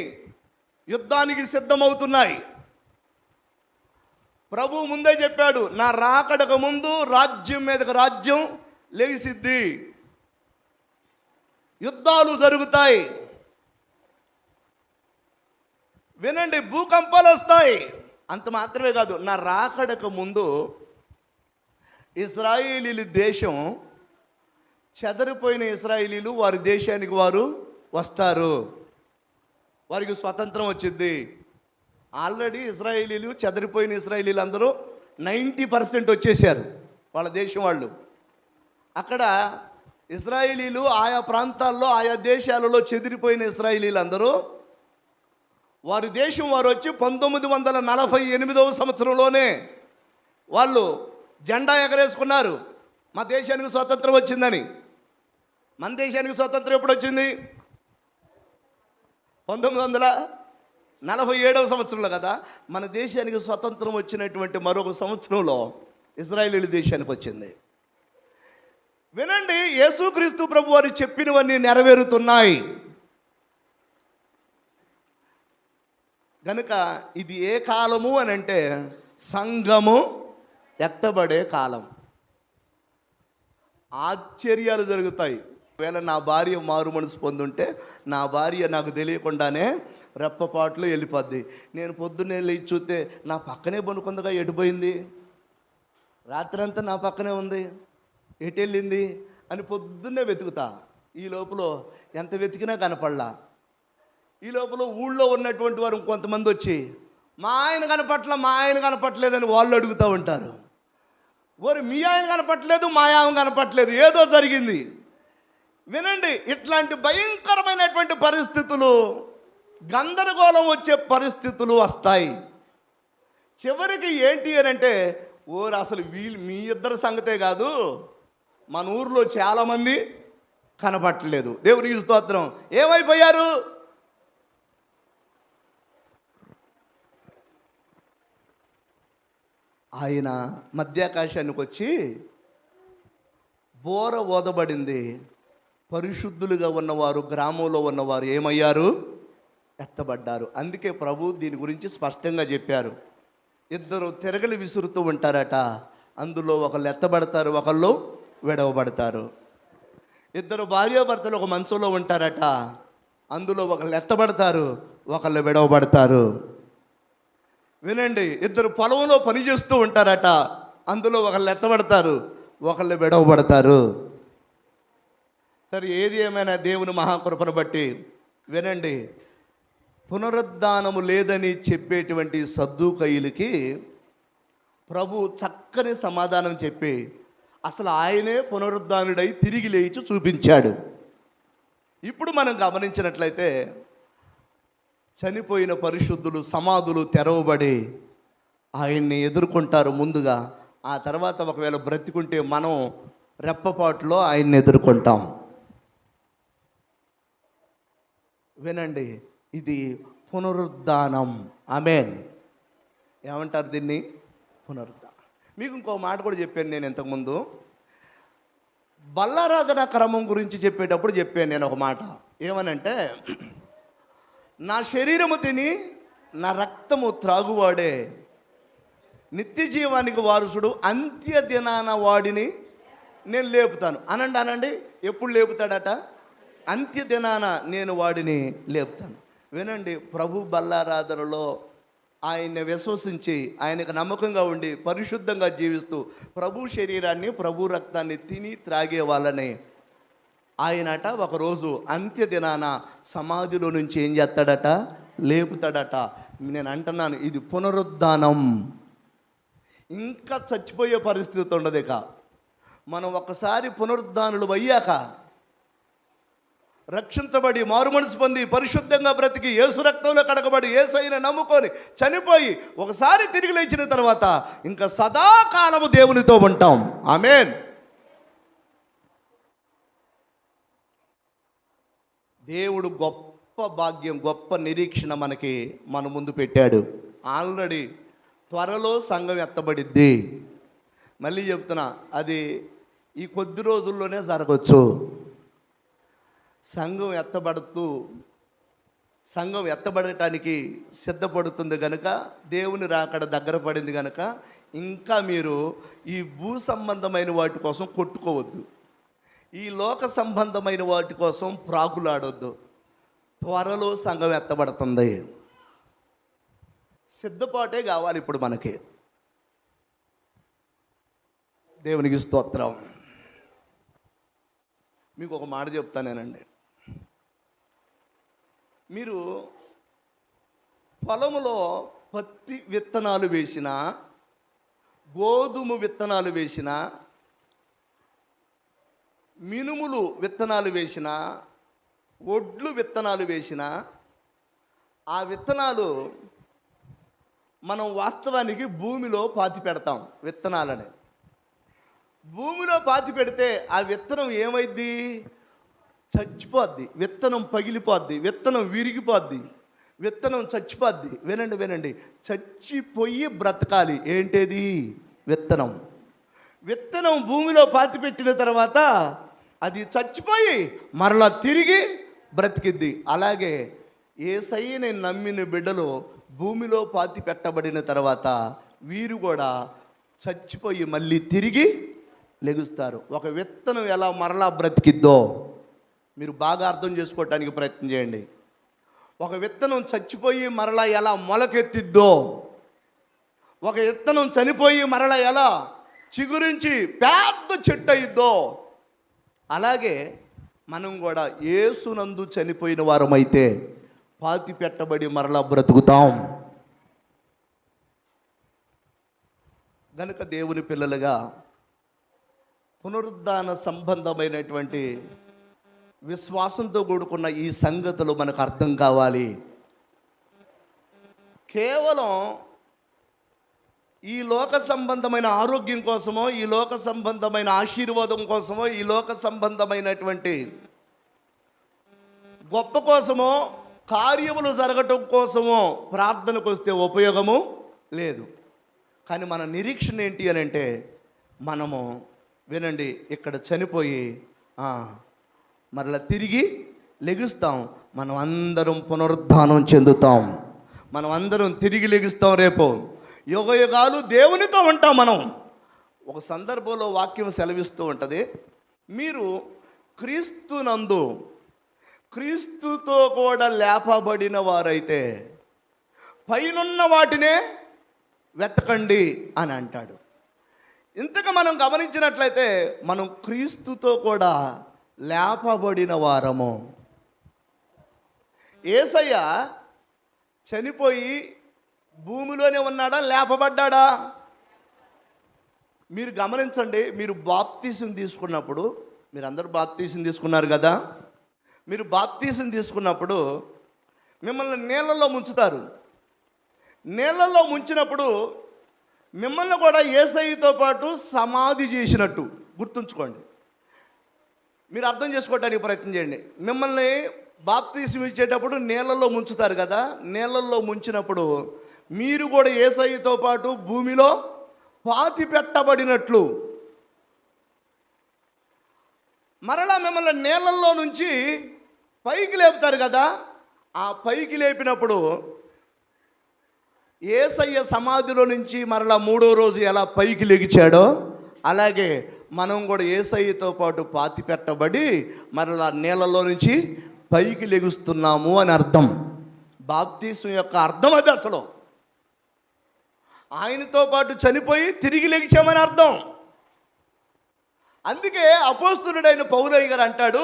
యుద్ధానికి సిద్ధమవుతున్నాయి. ప్రభు ముందే చెప్పాడు, నా రాకడకు ముందు రాజ్యం మీదకు రాజ్యం లేసిద్ది, యుద్ధాలు జరుగుతాయి. వినండి, భూకంపాలు వస్తాయి. అంత మాత్రమే కాదు, నా రాకడకు ముందు ఇశ్రాయేలీల దేశం, చెదరిపోయిన ఇశ్రాయేలీలు వారి దేశానికి వారు వస్తారు. వారికి స్వతంత్రం వచ్చింది. ఆల్రెడీ ఇశ్రాయేలీలు, చెదరిపోయిన ఇశ్రాయేలీలు అందరూ 90% వచ్చేసారు వాళ్ళ దేశం వాళ్ళు. అక్కడ ఇశ్రాయేలీలు ఆయా ప్రాంతాల్లో, ఆయా దేశాలలో చెదిరిపోయిన ఇశ్రాయేలీలు అందరూ వారి దేశం వారు వచ్చి 1948వ సంవత్సరంలోనే వాళ్ళు జెండా ఎగరేసుకున్నారు. మా దేశానికి స్వతంత్రం వచ్చిందని. మన దేశానికి స్వతంత్రం ఎప్పుడు వచ్చింది? 1947వ సంవత్సరంలో కదా. మన దేశానికి స్వతంత్రం వచ్చినటువంటి మరొక సంవత్సరంలో ఇశ్రాయేలీల దేశానికి వచ్చింది. వినండి, యేసుక్రీస్తు ప్రభు వారు చెప్పినవన్నీ నెరవేరుతున్నాయి. కనుక ఇది ఏ కాలము అని అంటే సంఘము ఎత్తబడే కాలం. ఆశ్చర్యాలు జరుగుతాయి. ఒకవేళ నా భార్య మారు మనసు పొందుంటే, నా భార్య నాకు తెలియకుండానే రెప్పపాట్లు వెళ్ళిపోద్ది. నేను పొద్దున్నే లేచి చూస్తే నా పక్కనే పనుకుందగా, ఎటుపోయింది, రాత్రంతా నా పక్కనే ఉంది, ఎటు వెళ్ళింది అని పొద్దున్నే వెతుకుతా. ఈ లోపల ఎంత వెతికినా కనపడలా. ఈ లోపల ఊళ్ళో ఉన్నటువంటి వారు కొంతమంది వచ్చి, మా ఆయన కనపట్లేదని వాళ్ళు అడుగుతూ ఉంటారు. ఓరి మీ ఆయన కనపట్లేదు, మా ఆయన కనపట్లేదు, ఏదో జరిగింది. వినండి, ఇట్లాంటి భయంకరమైనటువంటి పరిస్థితులు, గందరగోళం వచ్చే పరిస్థితులు వస్తాయి. చివరికి ఏంటి అని అంటే, ఓరు అసలు మీ ఇద్దరి సంగతే కాదు, మన ఊర్లో చాలామంది కనపట్టలేదు. దేవునికి స్తోత్రం. ఏమైపోయారు? ఆయన మధ్యాకాశానికి వచ్చి బోర ఓదబడింది. పరిశుద్ధులుగా ఉన్నవారు, గ్రామంలో ఉన్నవారు ఏమయ్యారు? ఎత్తబడ్డారు. అందుకే ప్రభు దీని గురించి స్పష్టంగా చెప్పారు. ఇద్దరు తిరగలి విసురుతూ ఉంటారట, అందులో ఒకళ్ళు ఎత్తబడతారు, ఒకళ్ళు విడవబడతారు. ఇద్దరు భార్యాభర్తలు ఒక మంచంలో ఉంటారట, అందులో ఒకళ్ళు ఎత్తబడతారు, ఒకళ్ళు విడవబడతారు. వినండి, ఇద్దరు పొలంలో పనిచేస్తూ ఉంటారట, అందులో ఒకళ్ళు ఎత్తబడతారు, ఒకళ్ళు విడవబడతారు. సరే, ఏది ఏమైనా దేవుని మహాకృపను బట్టి వినండి, పునరుద్ధానము లేదని చెప్పేటువంటి సద్దూకయ్యులకి ప్రభు చక్కని సమాధానం చెప్పి అసలు ఆయనే పునరుద్ధానుడై తిరిగి లేచి చూపించాడు. ఇప్పుడు మనం గమనించినట్లయితే చనిపోయిన పరిశుద్ధులు సమాధులు తెరవబడి ఆయన్ని ఎదుర్కొంటారు ముందుగా. ఆ తర్వాత ఒకవేళ బ్రతికుంటే మనం రెప్పపాటులో ఆయన్ని ఎదుర్కొంటాం. వినండి, ఇది పునరుద్ధానం. ఆమేన్. ఏమంటారు దీన్ని? పునరుద్ధానం. మీకు ఇంకో మాట కూడా చెప్పాను నేను ఇంతకుముందు. బల్లారాధన క్రమం గురించి చెప్పేటప్పుడు చెప్పాను నేను ఒక మాట. ఏమనంటే, నా శరీరము తిని నా రక్తము త్రాగువాడే నిత్య జీవానికి వారసుడు, అంత్య దినాన వాడిని నేను లేపుతాను. అనండి. ఎప్పుడు లేపుతాడట? అంత్య దినాన నేను వాడిని లేపుతాను. వినండి, ప్రభు బల్లారాధనలో ఆయన్ని విశ్వసించి ఆయనకు నమ్మకంగా ఉండి పరిశుద్ధంగా జీవిస్తూ ప్రభు శరీరాన్ని, ప్రభు రక్తాన్ని తిని త్రాగే వాళ్ళని ఆయనట ఒకరోజు అంత్య దినాన సమాధిలో నుంచి ఏం చేస్తాడట? లేపుతాడట. నేను అంటున్నాను, ఇది పునరుద్ధానం. ఇంకా చచ్చిపోయే పరిస్థితి ఉండదు. ఇక మనం ఒకసారి పునరుద్ధానులు అయ్యాక రక్షించబడి మారుమనసు పొంది పరిశుద్ధంగా బ్రతికి యేసు రక్తంలో కడగబడి యేసయ్యను నమ్ముకొని చనిపోయి ఒకసారి తిరిగి లేచిన తర్వాత ఇంకా సదాకాలము దేవునితో ఉంటాం. ఆమేన్. దేవుడు గొప్ప భాగ్యం, గొప్ప నిరీక్షణ మనకి మన ముందు పెట్టాడు. ఆల్రెడీ త్వరలో సంఘం ఎత్తబడిద్ది. మళ్ళీ చెప్తున్నా, అది ఈ కొద్ది రోజుల్లోనే జరగచ్చు. సంఘం ఎత్తబడటానికి సిద్ధపడుతుంది కనుక, దేవుని రాకడ దగ్గర పడింది కనుక ఇంకా మీరు ఈ భూ సంబంధమైన వాటి కోసం కొట్టుకోవద్దు, ఈ లోక సంబంధమైన వాటి కోసం ప్రాకులాడొద్దు. త్వరలో సంఘం ఎత్తబడుతుంది. సిద్ధపాటే కావాలి ఇప్పుడు మనకి. దేవునికి స్తోత్రం. మీకు ఒక మాట చెప్తానేనండి. మీరు పొలములో పత్తి విత్తనాలు వేసినా, గోధుమ విత్తనాలు వేసినా, మినుములు విత్తనాలు వేసినా, ఒడ్లు విత్తనాలు వేసినా, ఆ విత్తనాలు మనం వాస్తవానికి భూమిలో పాతి పెడతాం. విత్తనాలని భూమిలో పాతి పెడితే ఆ విత్తనం ఏమైద్ది? చచ్చిపోద్ది. విత్తనం పగిలిపోద్ది, విత్తనం విరిగిపోద్ది, విత్తనం చచ్చిపోద్ది. వినండి, చచ్చిపోయి బ్రతకాలి. ఏంటేది? విత్తనం. విత్తనం భూమిలో పాతి పెట్టిన తర్వాత అది చచ్చిపోయి మరలా తిరిగి బ్రతికిద్ది. అలాగే యేసయ్యని నమ్మిన బిడ్డలు భూమిలో పాతి పెట్టబడిన తర్వాత వీరు కూడా చచ్చిపోయి మళ్ళీ తిరిగి లెగుస్తారు. ఒక విత్తనం ఎలా మరలా బ్రతికిద్దో మీరు బాగా అర్థం చేసుకోవటానికి ప్రయత్నం చేయండి. ఒక విత్తనం చచ్చిపోయి మరలా ఎలా మొలకెత్తిద్దో, ఒక విత్తనం చనిపోయి మరలా ఎలా చిగురించి పెద్ద చెట్టు అయ్యిద్దో, అలాగే మనం కూడా యేసునందు చనిపోయిన వారమైతే పాతి పెట్టబడి మరలా బ్రతుకుతాం. గనుక దేవుని పిల్లలుగా పునరుద్ధాన సంబంధమైనటువంటి విశ్వాసంతో కూడుకున్న ఈ సంగతులు మనకు అర్థం కావాలి. కేవలం ఈ లోక సంబంధమైన ఆరోగ్యం కోసమో, ఈ లోక సంబంధమైన ఆశీర్వాదం కోసమో, ఈ లోక సంబంధమైనటువంటి గొప్ప కోసమో, కార్యములు జరగటం కోసమో ప్రార్థనకు వస్తే ఉపయోగము లేదు. కానీ మన నిరీక్షణ ఏంటి అని అంటే, మనము వినండి, ఇక్కడ చనిపోయి మరలా తిరిగి లెగుస్తాం. మనం అందరం పునరుద్ధానం చెందుతాం. మనం అందరం తిరిగి లెగుస్తాం. రేపు యుగయుగాలు దేవునితో ఉంటాం మనం. ఒక సందర్భంలో వాక్యం సెలవిస్తూ ఉంటుంది, మీరు క్రీస్తునందు క్రీస్తుతో కూడా లేపబడిన వారైతే పైనున్న వాటినే వెతకండి అని అంటాడు. ఇంతగా మనం గమనించినట్లయితే మనం క్రీస్తుతో కూడా లేపబడిన వారము. యేసయ్య చనిపోయి భూమిలోనే ఉన్నాడా, లేపబడ్డాడా? మీరు గమనించండి. మీరు బాప్తీసం తీసుకున్నప్పుడు, మీరు అందరూ బాప్తీసం తీసుకున్నారు కదా, మీరు బాప్తీసం తీసుకున్నప్పుడు మిమ్మల్ని నీళ్ళల్లో ముంచుతారు. నీళ్ళల్లో ముంచినప్పుడు మిమ్మల్ని కూడా యేసయ్యతో పాటు సమాధి చేసినట్టు గుర్తుంచుకోండి. మీరు అర్థం చేసుకోవడానికి ప్రయత్నం చేయండి. మిమ్మల్ని బాప్తీసం ఇచ్చేటప్పుడు నీళ్ళల్లో ముంచుతారు కదా, నీళ్ళల్లో ముంచినప్పుడు మీరు కూడా యేసయ్యతో పాటు భూమిలో పాతి పెట్టబడినట్లు మరలా మిమ్మల్ని నీళ్ళల్లో నుంచి పైకి లేపుతారు కదా. ఆ పైకి లేపినప్పుడు యేసయ్య సమాధిలో నుంచి మరలా మూడో రోజు ఎలా పైకి లెగిచాడో, అలాగే మనం కూడా యేసయ్యతో పాటు పాతి పెట్టబడి మరలా నీళ్ళలో నుంచి పైకి లెగుస్తున్నాము అని అర్థం. బాప్తీసం యొక్క అర్థం అది. అసలు ఆయనతో పాటు చనిపోయి తిరిగి లెగిచామని అర్థం. అందుకే అపోస్తలుడైన పౌలయ్య గారు అంటాడు,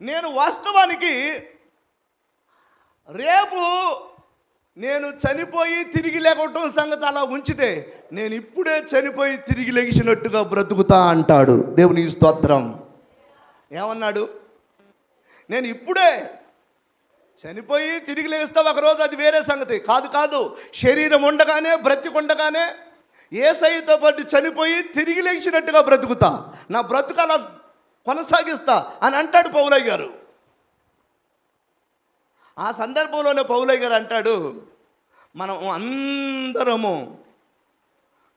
నేను వాస్తవానికి రేపు నేను చనిపోయి తిరిగి లేకపోవటం సంగతి అలా ఉంచితే నేను ఇప్పుడే చనిపోయి తిరిగి లెగిసినట్టుగా బ్రతుకుతా అంటాడు. దేవునికి స్తోత్రం. ఏమన్నాడు? నేను ఇప్పుడే చనిపోయి తిరిగి లేస్తా ఒకరోజు, అది వేరే సంగతి. కాదు, శరీరం ఉండగానే, బ్రతికుండగానే యేసయ్యతో పాటు చనిపోయి తిరిగి లేచినట్టుగా బ్రతుకుతా, నా బ్రతుకు అలా కొనసాగిస్తా అని అంటాడు పౌలయ్య గారు. ఆ సందర్భంలోనే పౌలయ్య గారు అంటాడు, మనం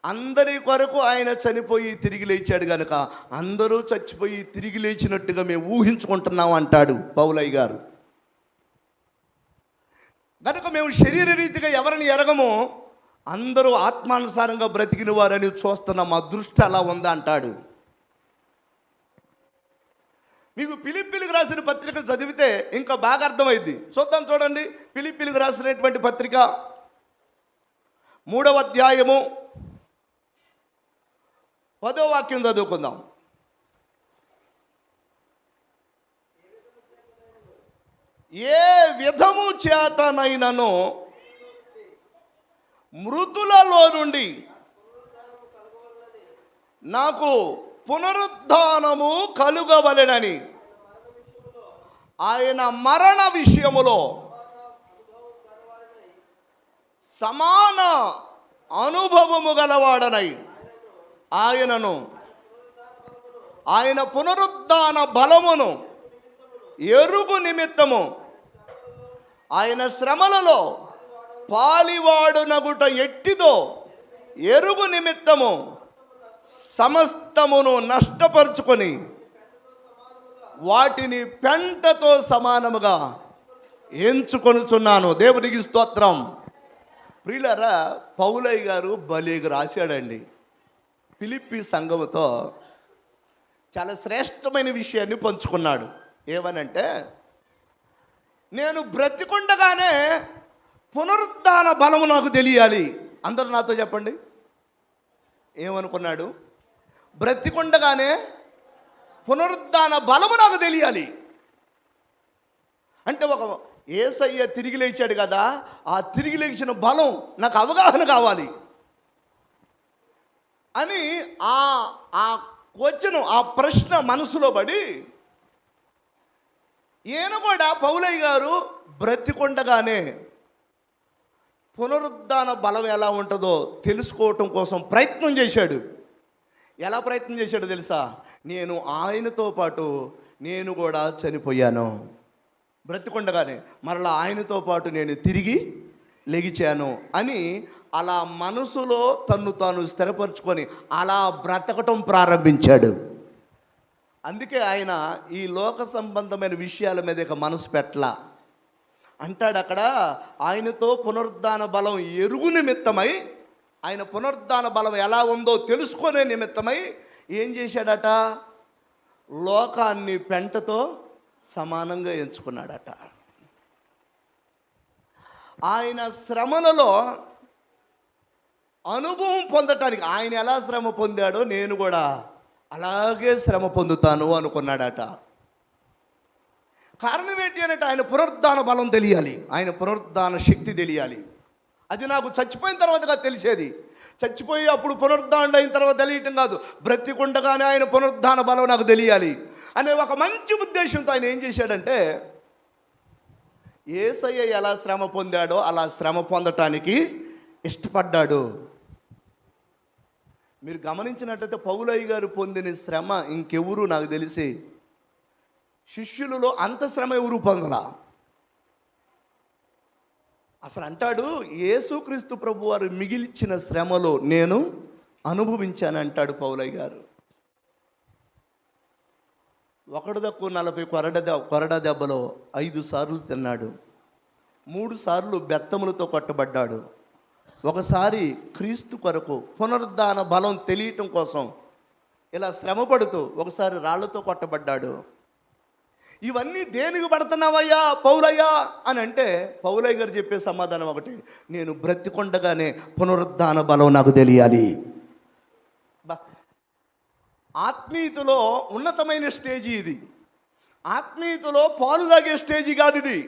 అందరి కొరకు ఆయన చనిపోయి తిరిగి లేచాడు కనుక అందరూ చచ్చిపోయి తిరిగి లేచినట్టుగా మేము ఊహించుకుంటున్నాం అంటాడు పౌలయ్య గారు. కనుక మేము శరీర రీతిగా ఎవరిని ఎరగమో అందరూ ఆత్మానుసారంగా బ్రతికిన వారని చూస్తున్నాం, మా దృష్టి అలా ఉందా అంటాడు. మీకు ఫిలిప్పీలకు రాసిన పత్రిక చదివితే ఇంకా బాగా అర్థమైంది. చూడండి, ఫిలిప్పీలకు రాసినటువంటి పత్రిక 3వ అధ్యాయము 10వ వాక్యం చదువుకుందాం. ఏ విధము చేతనైనను మృతులలో నుండి నాకు పునరుద్ధానము కలుగవలెనని ఆయన మరణ విషయములో సమాన అనుభవము గలవాడనై ఆయనను, ఆయన పునరుద్ధాన బలమును ఎరుగు నిమిత్తము ఆయన శ్రమలలో పాలివాడునగుట ఎట్టిదో ఎరుగు నిమిత్తము సమస్తమును నష్టపరుచుకొని వాటిని పెంటతో సమానముగా ఎంచుకొనుచున్నాను. దేవునికి స్తోత్రం. ప్రియులారా, పౌలయ్య గారు భలేగా రాశాడండి. ఫిలిప్పీ సంఘముతో చాలా శ్రేష్టమైన విషయాన్ని పంచుకున్నాడు. ఏమనంటే, నేను బ్రతికుండగానే పునరుద్ధాన బలము నాకు తెలియాలి. అందరూ నాతో చెప్పండి, ఏమనుకున్నాడు? బ్రతికుండగానే పునరుద్ధాన బలము నాకు తెలియాలి. అంటే ఒక యేసయ్య తిరిగి లేచాడు కదా, ఆ తిరిగి లేచిన బలం నాకు అవగాహన కావాలి అని ఆ క్వశ్చన్, ఆ ప్రశ్న మనసులో పడి ఈయన కూడా పౌలయ్య గారు బ్రతికుండగానే పునరుద్ధాన బలం ఎలా ఉంటుందో తెలుసుకోవటం కోసం ప్రయత్నం చేశాడు. ఎలా ప్రయత్నం చేశాడో తెలుసా? నేను ఆయనతో పాటు నేను కూడా చనిపోయాను, బ్రతికుండగానే మరలా ఆయనతో పాటు నేను తిరిగి లెగిచాను అని అలా మనసులో తన్ను తాను స్థిరపరచుకొని అలా బ్రతకటం ప్రారంభించాడు. అందుకే ఆయన ఈ లోక సంబంధమైన విషయాల మీద ఇక మనసు పెట్టలా. అంటాడు అక్కడ, ఆయనతో పునరుద్ధాన బలం ఎరుగు నిమిత్తమై, ఆయన పునరుద్ధాన బలం ఎలా ఉందో తెలుసుకునే నిమిత్తమై ఏం చేశాడట? లోకాన్ని పెంటతో సమానంగా ఎంచుకున్నాడట. ఆయన శ్రమలలో అనుభవం పొందటానికి, ఆయన ఎలా శ్రమ పొందాడో నేను కూడా అలాగే శ్రమ పొందుతాను అనుకున్నాడట. కారణం ఏంటి అంటే, ఆయన పునరుద్ధాన బలం తెలియాలి, ఆయన పునరుద్ధాన శక్తి తెలియాలి. అది నాకు చచ్చిపోయిన తర్వాతగా తెలిసేది. చచ్చిపోయి అప్పుడు పునరుద్ధానం అయిన తర్వాత తెలియటం కాదు, బ్రతికుండగానే ఆయన పునరుద్ధాన బలం నాకు తెలియాలి అనే ఒక మంచి ఉద్దేశంతో ఆయన ఏం చేశాడంటే, యేసయ్య ఎలా శ్రమ పొందాడో అలా శ్రమ పొందటానికి ఇష్టపడ్డాడు. మీరు గమనించినట్టయితే పౌలయ్య గారు పొందిన శ్రమ ఇంకెవరు నాకు తెలిసి శిష్యులలో అంత శ్రమ ఎవరు పొందలా. అసలు అంటాడు, యేసుక్రీస్తు ప్రభు వారు మిగిల్చిన శ్రమలో నేను అనుభవించాను అంటాడు పౌలయ్య గారు. 140 కొరడా దెబ్బలో 5 సార్లు తిన్నాడు, 3 సార్లు బెత్తములతో కొట్టబడ్డాడు, ఒకసారి క్రీస్తు కొరకు పునరుద్ధాన బలం తెలియటం కోసం ఇలా శ్రమ పడుతూ ఒకసారి రాళ్లతో కొట్టబడ్డాడు. ఇవన్నీ దేనికి పడుతున్నావయ్యా పౌలయ్యా అని అంటే పౌలయ్య గారు చెప్పే సమాధానం ఒకటి, నేను బ్రతికొండగానే పునరుద్ధాన బలం నాకు తెలియాలి. ఆత్మీయతలో ఉన్నతమైన స్టేజీ ఇది. ఆత్మీయతలో పాలు తాగే స్టేజీ కాదు ఇది.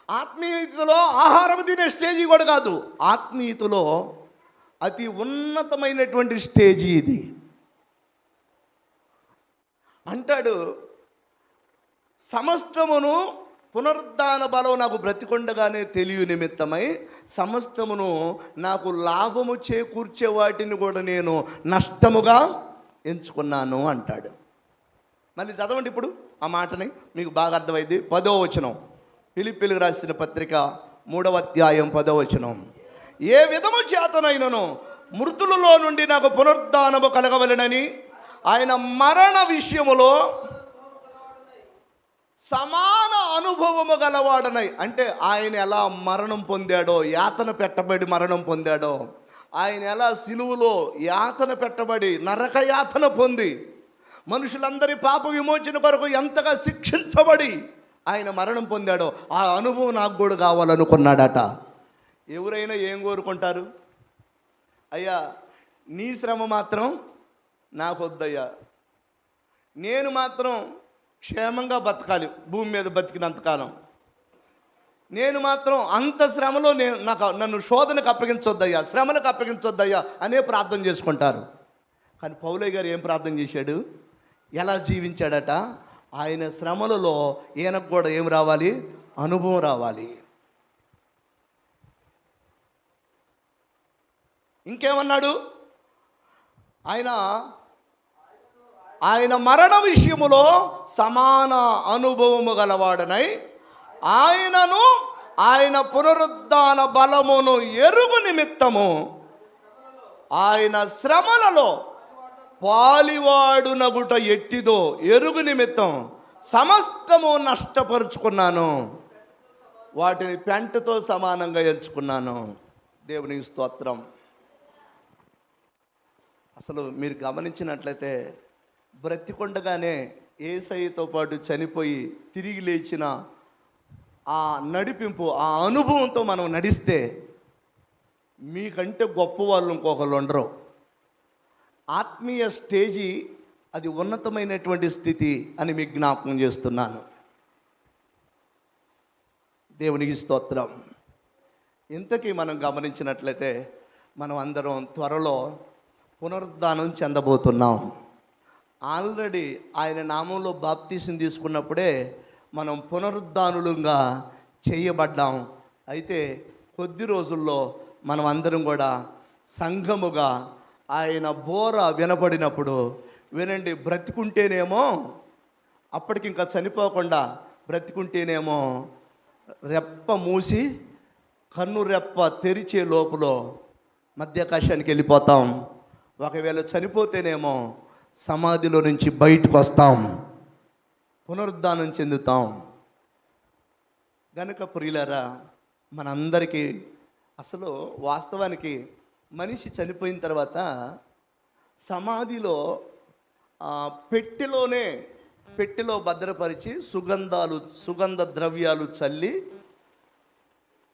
ఆత్మీయతలో ఆహారం తినే స్టేజీ కూడా కాదు. ఆత్మీయతలో అతి ఉన్నతమైనటువంటి స్టేజీ ఇది. అంటాడు, సమస్తమును పునరుద్ధాన బలం నాకు బ్రతికొండగానే తెలియ నిమిత్తమై సమస్తమును నాకు లాభము చేకూర్చే వాటిని కూడా నేను నష్టముగా ఎంచుకున్నాను అంటాడు. మళ్ళీ చదవండి ఇప్పుడు ఆ మాటని, మీకు బాగా అర్థమైంది. 10వ వచనం, ఫిలిప్పీయులకు రాసిన పత్రిక 3వ అధ్యాయం 10వ వచనం. ఏ విధము చేతనైనను మృతులలో నుండి నాకు పునరుద్ధానము కలగవలెనని ఆయన మరణ విషయములో సమాన అనుభవము గలవాడనై, అంటే ఆయన ఎలా మరణం పొందాడో, యాతన పెట్టబడి మరణం పొందాడో, ఆయన ఎలా సిలువలో యాతన పెట్టబడి నరక యాతన పొంది మనుషులందరి పాప విమోచన కొరకు ఎంతగా శిక్షించబడి ఆయన మరణం పొందాడో ఆ అనుభవం నాకు కూడా కావాలనుకున్నాడట. ఎవరైనా ఏం కోరుకుంటారు? అయ్యా నీ శ్రమ మాత్రం నాకు వద్దయ్యా, నేను మాత్రం క్షేమంగా బతకాలి భూమి మీద బతికినంతకాలం, నేను మాత్రం అంత శ్రమలో నన్ను శోధనకు అప్పగించొద్దయ్యా, శ్రమలకు అప్పగించొద్దయ్యా అనే ప్రార్థన చేసుకుంటారు. కానీ పౌలయ్య గారు ఏం ప్రార్థన చేశాడు? ఎలా జీవించాడట? ఆయన శ్రమలలో ఈయనకు కూడా ఏం రావాలి? అనుభవం రావాలి. ఇంకేమన్నాడు? ఆయన మరణ విషయములో సమాన అనుభవము గలవాడనై ఆయనను ఆయన పునరుద్ధాన బలమును ఎరుగు నిమిత్తము ఆయన శ్రమలలో పాలివాడునగుట ఎట్టిదో ఎరుగు నిమిత్తం సమస్తము నష్టపరుచుకున్నాను, వాటిని పెంటతో సమానంగా ఎంచుకున్నాను. దేవునికి స్తోత్రం. అసలు మీరు గమనించినట్లయితే బ్రతికొండగానే యేసయ్యతో పాటు చనిపోయి తిరిగి లేచిన ఆ నడిపింపు, ఆ అనుభవంతో మనం నడిస్తే మీకంటే గొప్ప వాళ్ళు ఇంకొకళ్ళు ఉండరు. ఆత్మీయ స్టేజీ అది ఉన్నతమైనటువంటి స్థితి అని మీకు జ్ఞాపకం చేస్తున్నాను. దేవునికి స్తోత్రం. ఇంతకీ మనం గమనించినట్లయితే మనం అందరం త్వరలో పునరుద్ధానం చెందబోతున్నాం. ఆల్రెడీ ఆయన నామంలో బాప్తీసం తీసుకున్నప్పుడే మనం పునరుద్ధానులుగా చేయబడ్డాం. అయితే కొద్ది రోజుల్లో మనం అందరం కూడా సంఘముగా ఆయన బోర వినబడినప్పుడు వినండి, బ్రతికుంటేనేమో అప్పటికి ఇంకా చనిపోకుండా బ్రతికుంటేనేమో రెప్ప మూసి కన్ను రెప్ప తెరిచే లోపల మధ్యాకాశానికి వెళ్ళిపోతాం. ఒకవేళ చనిపోతేనేమో సమాధిలో నుంచి బయటకు వస్తాం, పునరుద్ధానం చెందుతాం. గనుక ప్రియులారా, మనందరికీ అసలు వాస్తవానికి మనిషి చనిపోయిన తర్వాత సమాధిలో పెట్టెలో భద్రపరిచి సుగంధ ద్రవ్యాలు చల్లి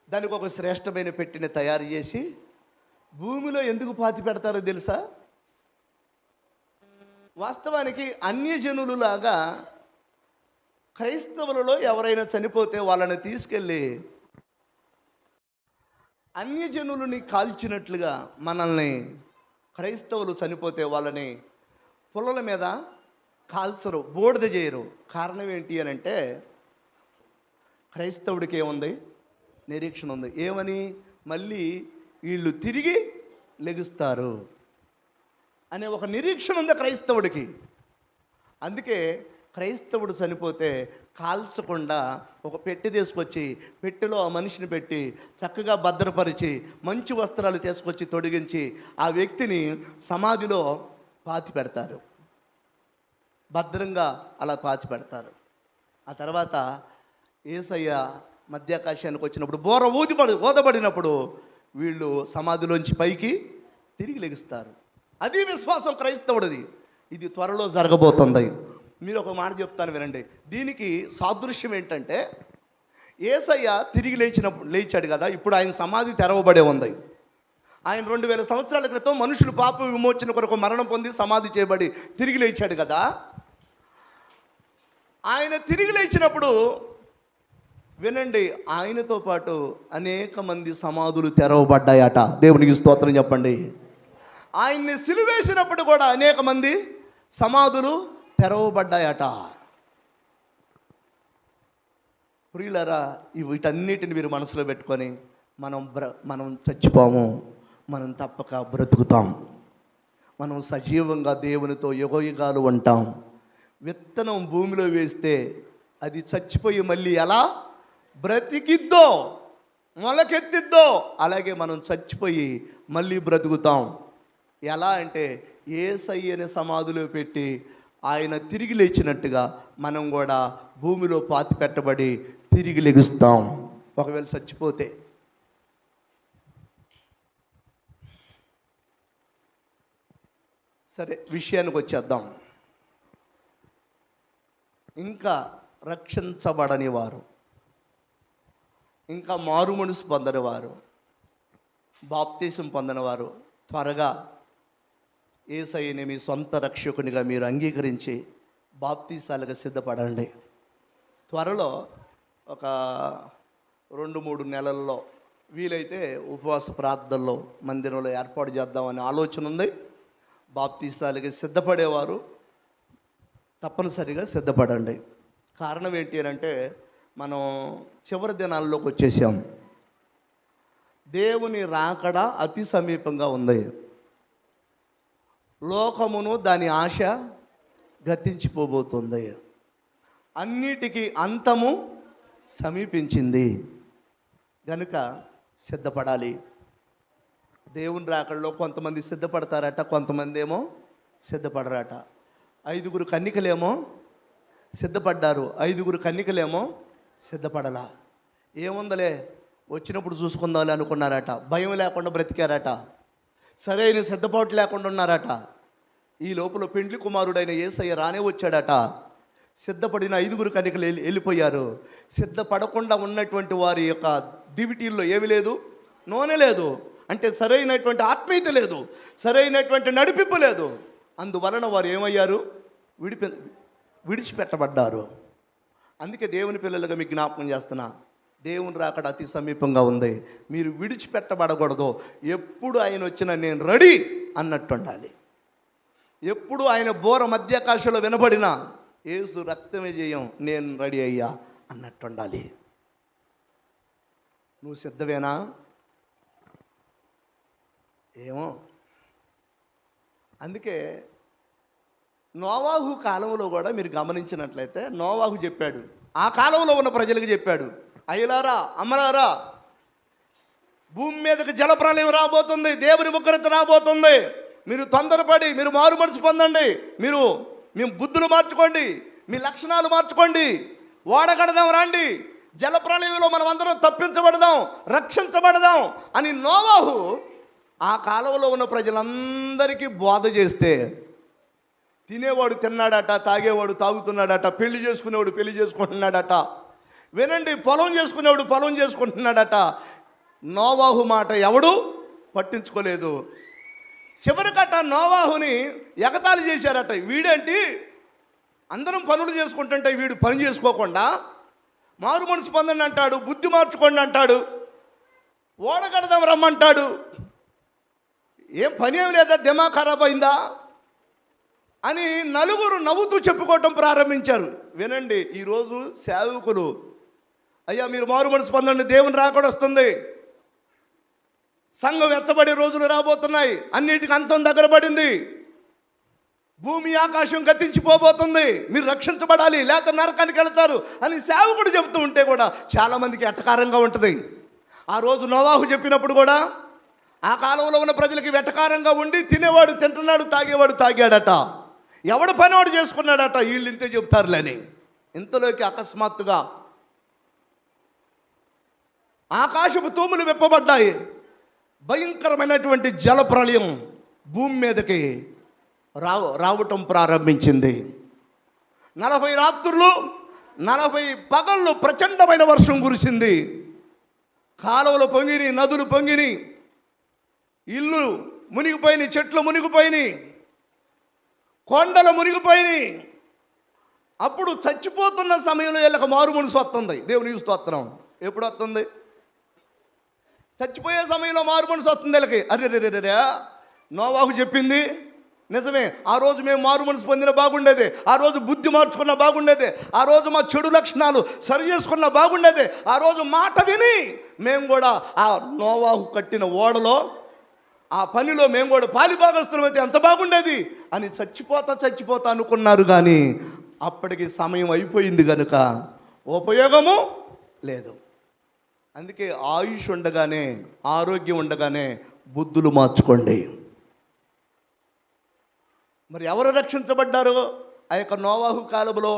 దానికి ఒక శ్రేష్టమైన పెట్టెని తయారు చేసి భూమిలో ఎందుకు పాతి పెడతారో తెలుసా? వాస్తవానికి అన్యజనులులాగా క్రైస్తవులలో ఎవరైనా చనిపోతే వాళ్ళని తీసుకెళ్ళి అన్యజనులని కాల్చినట్లుగా మనల్ని క్రైస్తవులు చనిపోతే వాళ్ళని పొలాల మీద కాల్చరు, బూడిద చేయరు. కారణం ఏంటి అని అంటే క్రైస్తవుడికి ఏముంది? నిరీక్షణ ఉంది. ఏమని? మళ్ళీ వీళ్ళు తిరిగి లెగుస్తారు అనే ఒక నిరీక్షణ ఉంది క్రైస్తవుడికి. అందుకే క్రైస్తవుడు చనిపోతే కాల్చకుండా ఒక పెట్టె తీసుకొచ్చి పెట్టెలో ఆ మనిషిని పెట్టి చక్కగా భద్రపరిచి మంచి వస్త్రాలు తీసుకొచ్చి తొడిగించి ఆ వ్యక్తిని సమాధిలో పాతి పెడతారు, భద్రంగా అలా పాతి పెడతారు. ఆ తర్వాత యేసయ్య మధ్యాకాశానికి వచ్చినప్పుడు బోర ఊదబడినప్పుడు వీళ్ళు సమాధిలోంచి పైకి తిరిగి లెగుస్తారు. అది విశ్వాసం క్రైస్తవుడిది. ఇది త్వరలో జరగబోతుంది. మీరు ఒక మాట చెప్తాను వినండి. దీనికి సాదృశ్యం ఏంటంటే యేసయ్య తిరిగి లేచాడు కదా, ఇప్పుడు ఆయన సమాధి తెరవబడే ఉంది. ఆయన 2000 సంవత్సరాల క్రితం మనుషులు పాప విమోచన కొరకు మరణం పొంది సమాధి చేయబడి తిరిగి లేచాడు కదా. ఆయన తిరిగి లేచినప్పుడు వినండి, ఆయనతో పాటు అనేక మంది సమాధులు తెరవబడ్డాయట. దేవునికి స్తోత్రం చెప్పండి. ఆయన్ని సిలువేసినప్పుడు కూడా అనేక మంది సమాధులు తెరవబడ్డాయట. ప్రియులారా, వీటన్నిటిని మీరు మనసులో పెట్టుకొని మనం చచ్చిపోము, మనం తప్పక బ్రతుకుతాం. మనం సజీవంగా దేవునితో యుగయుగాలు ఉంటాం. విత్తనం భూమిలో వేస్తే అది చచ్చిపోయి మళ్ళీ ఎలా బ్రతికిద్దో, మొలకెత్తిద్దో, అలాగే మనం చచ్చిపోయి మళ్ళీ బ్రతుకుతాం. ఎలా అంటే యేసయ్యని సమాధిలో పెట్టి ఆయన తిరిగి లేచినట్టుగా మనం కూడా భూమిలో పాతి పెట్టబడి తిరిగి లెగుస్తాం. ఒకవేళ చచ్చిపోతే సరే, విషయానికి వచ్చేద్దాం. ఇంకా రక్షించబడని వారు, ఇంకా మారు మనసు పొందని వారు, బాప్తీసం పొందని వారు త్వరగా యేసయ్యని మీ సొంత రక్షకునిగా మీరు అంగీకరించి బాప్తీసాలుగా సిద్ధపడండి. త్వరలో ఒక 2-3 నెలల్లో వీలైతే ఉపవాస ప్రార్థనలో మందిరంలో ఏర్పాటు చేద్దామనే ఆలోచన ఉంది. బాప్తీసాలుగా సిద్ధపడేవారు తప్పనిసరిగా సిద్ధపడండి. కారణం ఏంటి అంటే మనం చివరి దినాల్లోకి వచ్చేసాం. దేవుని రాకడ అతి సమీపంగా ఉంది. లోకమును దాని ఆశ గతించిపోబోతుంది. అన్నిటికీ అంతము సమీపించింది గనుక సిద్ధపడాలి. దేవుని రాకడలో కొంతమంది సిద్ధపడతారట, కొంతమంది ఏమో సిద్ధపడరట. 5 కన్నికలేమో సిద్ధపడ్డారు, 5 కన్నికలేమో సిద్ధపడలా. ఏముందలే వచ్చినప్పుడు చూసుకుందామని అనుకున్నారట. భయం లేకుండా బ్రతికారట. సరైన సిద్ధపాటు లేకుండా ఉన్నారట. ఈ లోపల పెండ్లి కుమారుడైన యేసయ్య రానే వచ్చాడట. సిద్ధపడిన 5 కన్నికలు వెళ్ళిపోయారు. సిద్ధపడకుండా ఉన్నటువంటి వారి యొక్క దివిటీల్లో ఏమి లేదు, నూనె లేదు. అంటే సరైనటువంటి ఆత్మీయత లేదు, సరైనటువంటి నడిపింపు లేదు. అందువలన వారు ఏమయ్యారు, విడిచిపెట్టబడ్డారు. అందుకే దేవుని పిల్లలుగా మీకు జ్ఞాపకం చేస్తున్నా, దేవుని రాకడ అతి సమీపంగా ఉంది. మీరు విడిచిపెట్టబడకూడదు. ఎప్పుడు ఆయన వచ్చినా నేను రెడీ అన్నట్టు ఉండాలి. ఎప్పుడు ఆయన బోర మధ్యాకాశంలో వినబడినా యేసు రక్తమే చేయం, నేను రెడీ అయ్యా అన్నట్టు ఉండాలి. నువ్వు సిద్ధమేనా? ఏమో. అందుకే నోవాహు కాలంలో కూడా మీరు గమనించినట్లయితే నోవాహు చెప్పాడు, ఆ కాలంలో ఉన్న ప్రజలకు చెప్పాడు, అయ్యలారా అమ్మలారా, భూమి మీదకి జలప్రలయం రాబోతుంది, దేవుని ఉగ్రత రాబోతుంది. మీరు తొందరపడి మీరు మారు మనసు పొందండి, మేము బుద్ధులు మార్చుకోండి, మీ లక్షణాలు మార్చుకోండి, ఓడగడదాం రండి, జలప్రలయంలో మనం అందరం తప్పించబడదాం, రక్షించబడదాం అని నోవాహు ఆ కాలంలో ఉన్న ప్రజలందరికీ బోధ చేస్తే, తినేవాడు తిన్నాడట, తాగేవాడు తాగుతున్నాడట, పెళ్లి చేసుకునేవాడు పెళ్లి చేసుకుంటున్నాడట, వినండి, పొలం చేసుకునేవాడు పొలం చేసుకుంటున్నాడట. నోవాహు మాట ఎవడు పట్టించుకోలేదు. చివరికట నోవాహుని ఎగతాళి చేశారట. వీడేంటి అందరం పనులు చేసుకుంటుంటే వీడు పని చేసుకోకుండా మారు మనసు పొందండి అంటాడు, బుద్ధి మార్చుకోండి అంటాడు, ఓడగడదాం రమ్మంటాడు, ఏం పని ఏమి లేదా, దిమాగ్ ఖరాబ్ అయిందా అని నలుగురు నవ్వుతూ చెప్పుకోవటం ప్రారంభించారు. వినండి, ఈరోజు సేవకులు, అయ్యా మీరు మారు మనసు పొందండి, దేవుని రాకడ వస్తుంది, సంఘం ఎత్తబడే రోజులు రాబోతున్నాయి, అన్నిటికీ అంతం దగ్గర పడింది, భూమి ఆకాశం గతించిపోబోతుంది, మీరు రక్షించబడాలి లేకపోతే నరకానికి వెళ్తారు అని సేవకుడు చెబుతూ ఉంటే కూడా చాలామందికి ఎటకారంగా ఉంటుంది. ఆ రోజు నోవాహు చెప్పినప్పుడు కూడా ఆ కాలంలో ఉన్న ప్రజలకి వెటకారంగా ఉండి, తినేవాడు తింటున్నాడు, తాగేవాడు తాగాడట, ఎవడు పనివాడు చేసుకున్నాడట, వీళ్ళు ఇంతే చెబుతారులేని. ఇంతలోకి అకస్మాత్తుగా ఆకాశపు తూములు విప్పబడ్డాయి. భయంకరమైనటువంటి జల ప్రళయం భూమి మీదకి రావటం ప్రారంభించింది. 40 రాత్రులు 40 పగళ్ళు ప్రచండమైన వర్షం కురిసింది. కాలువలు పొంగిని, నదులు పొంగిని, ఇల్లు మునిగిపోయినాయి, చెట్లు మునిగిపోయినాయి, కొండలు మునిగిపోయినాయి. అప్పుడు చచ్చిపోతున్న సమయంలో వీళ్ళకి మారు మనసు వస్తుంది. దేవుని స్తోత్రం. ఎప్పుడు వస్తుంది? చచ్చిపోయే సమయంలో మారు మనసు వస్తుంది వీళ్ళకి. అరే నోవాహు చెప్పింది నిజమే, ఆ రోజు మేము మారు మనసు పొందిన బాగుండేది, ఆ రోజు బుద్ధి మార్చుకున్న బాగుండేది, ఆ రోజు మా చెడు లక్షణాలు సరి చేసుకున్న బాగుండేది, ఆ రోజు మాట విని మేము కూడా ఆ నోవాహు కట్టిన ఓడలో ఆ పనిలో మేము కూడా పాలిభాగస్తులమైతే ఎంత బాగుండేది అని చచ్చిపోతా అనుకున్నారు. కానీ అప్పటికి సమయం అయిపోయింది కనుక ఉపయోగము లేదు. అందుకే ఆయుష్ ఉండగానే, ఆరోగ్యం ఉండగానే బుద్ధులు మార్చుకోండి. మరి ఎవరు రక్షించబడ్డారు ఆ యొక్క నోవాహు కాలంలో?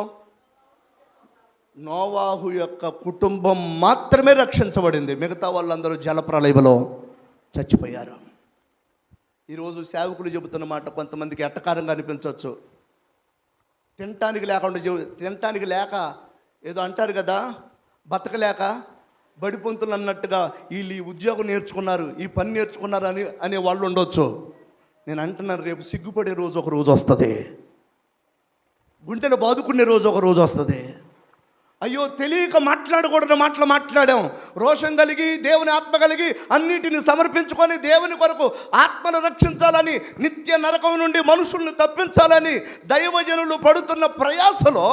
నోవాహు యొక్క కుటుంబం మాత్రమే రక్షించబడింది, మిగతా వాళ్ళందరూ జలప్రలయంలో చచ్చిపోయారు. ఈరోజు సేవకులు చెబుతున్న మాట కొంతమందికి ఎట్టకారంగా అనిపించవచ్చు. తినటానికి లేక ఏదో అంటారు కదా, బతకలేక బడిపొంతులు అన్నట్టుగా వీళ్ళు ఈ ఉద్యోగం నేర్చుకున్నారు, ఈ పని నేర్చుకున్నారు అనే వాళ్ళు ఉండొచ్చు. నేను అంటున్నాను, రేపు సిగ్గుపడే రోజు ఒక రోజు వస్తుంది, గుంటెలు బాదుకునే రోజు ఒక రోజు వస్తుంది. అయ్యో తెలియక మాట్లాడకూడదు మాటలు మాట్లాడాం, రోషం కలిగి దేవుని ఆత్మ కలిగి అన్నిటిని సమర్పించుకొని దేవుని కొరకు ఆత్మను రక్షించాలని, నిత్య నరకం నుండి మనుషుల్ని తప్పించాలని దైవజనులు పడుతున్న ప్రయాసలో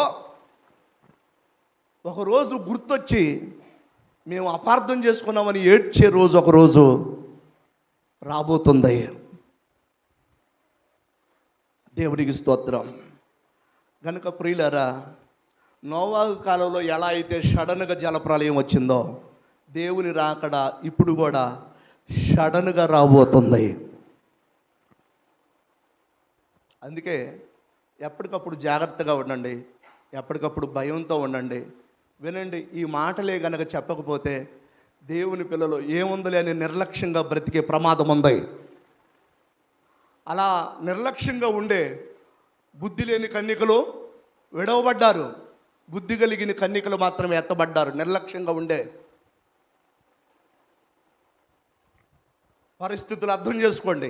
ఒకరోజు గుర్తొచ్చి మేము అపార్థం చేసుకున్నామని ఏడ్చే రోజు ఒకరోజు రాబోతుంది. దేవునికి స్తోత్రం. గనుక ప్రియులారా, నోవాహు కాలంలో ఎలా అయితే సడన్గా జలప్రలయం వచ్చిందో, దేవుని రాకడ ఇప్పుడు కూడా సడన్గా రాబోతుంది. అందుకే ఎప్పటికప్పుడు జాగ్రత్తగా ఉండండి, ఎప్పటికప్పుడు భయంతో ఉండండి. వినండి, ఈ మాటలే గనక చెప్పకపోతే దేవుని పిల్లలు ఏముందలే అని నిర్లక్ష్యంగా బ్రతికే ప్రమాదం ఉంది. అలా నిర్లక్ష్యంగా ఉండే బుద్ధి లేని కన్యకలు విడవబడ్డారు, బుద్ధి కలిగిన కన్యకలు మాత్రమే ఎత్తబడ్డారు. నిర్లక్ష్యంగా ఉండే పరిస్థితులు అర్థం చేసుకోండి.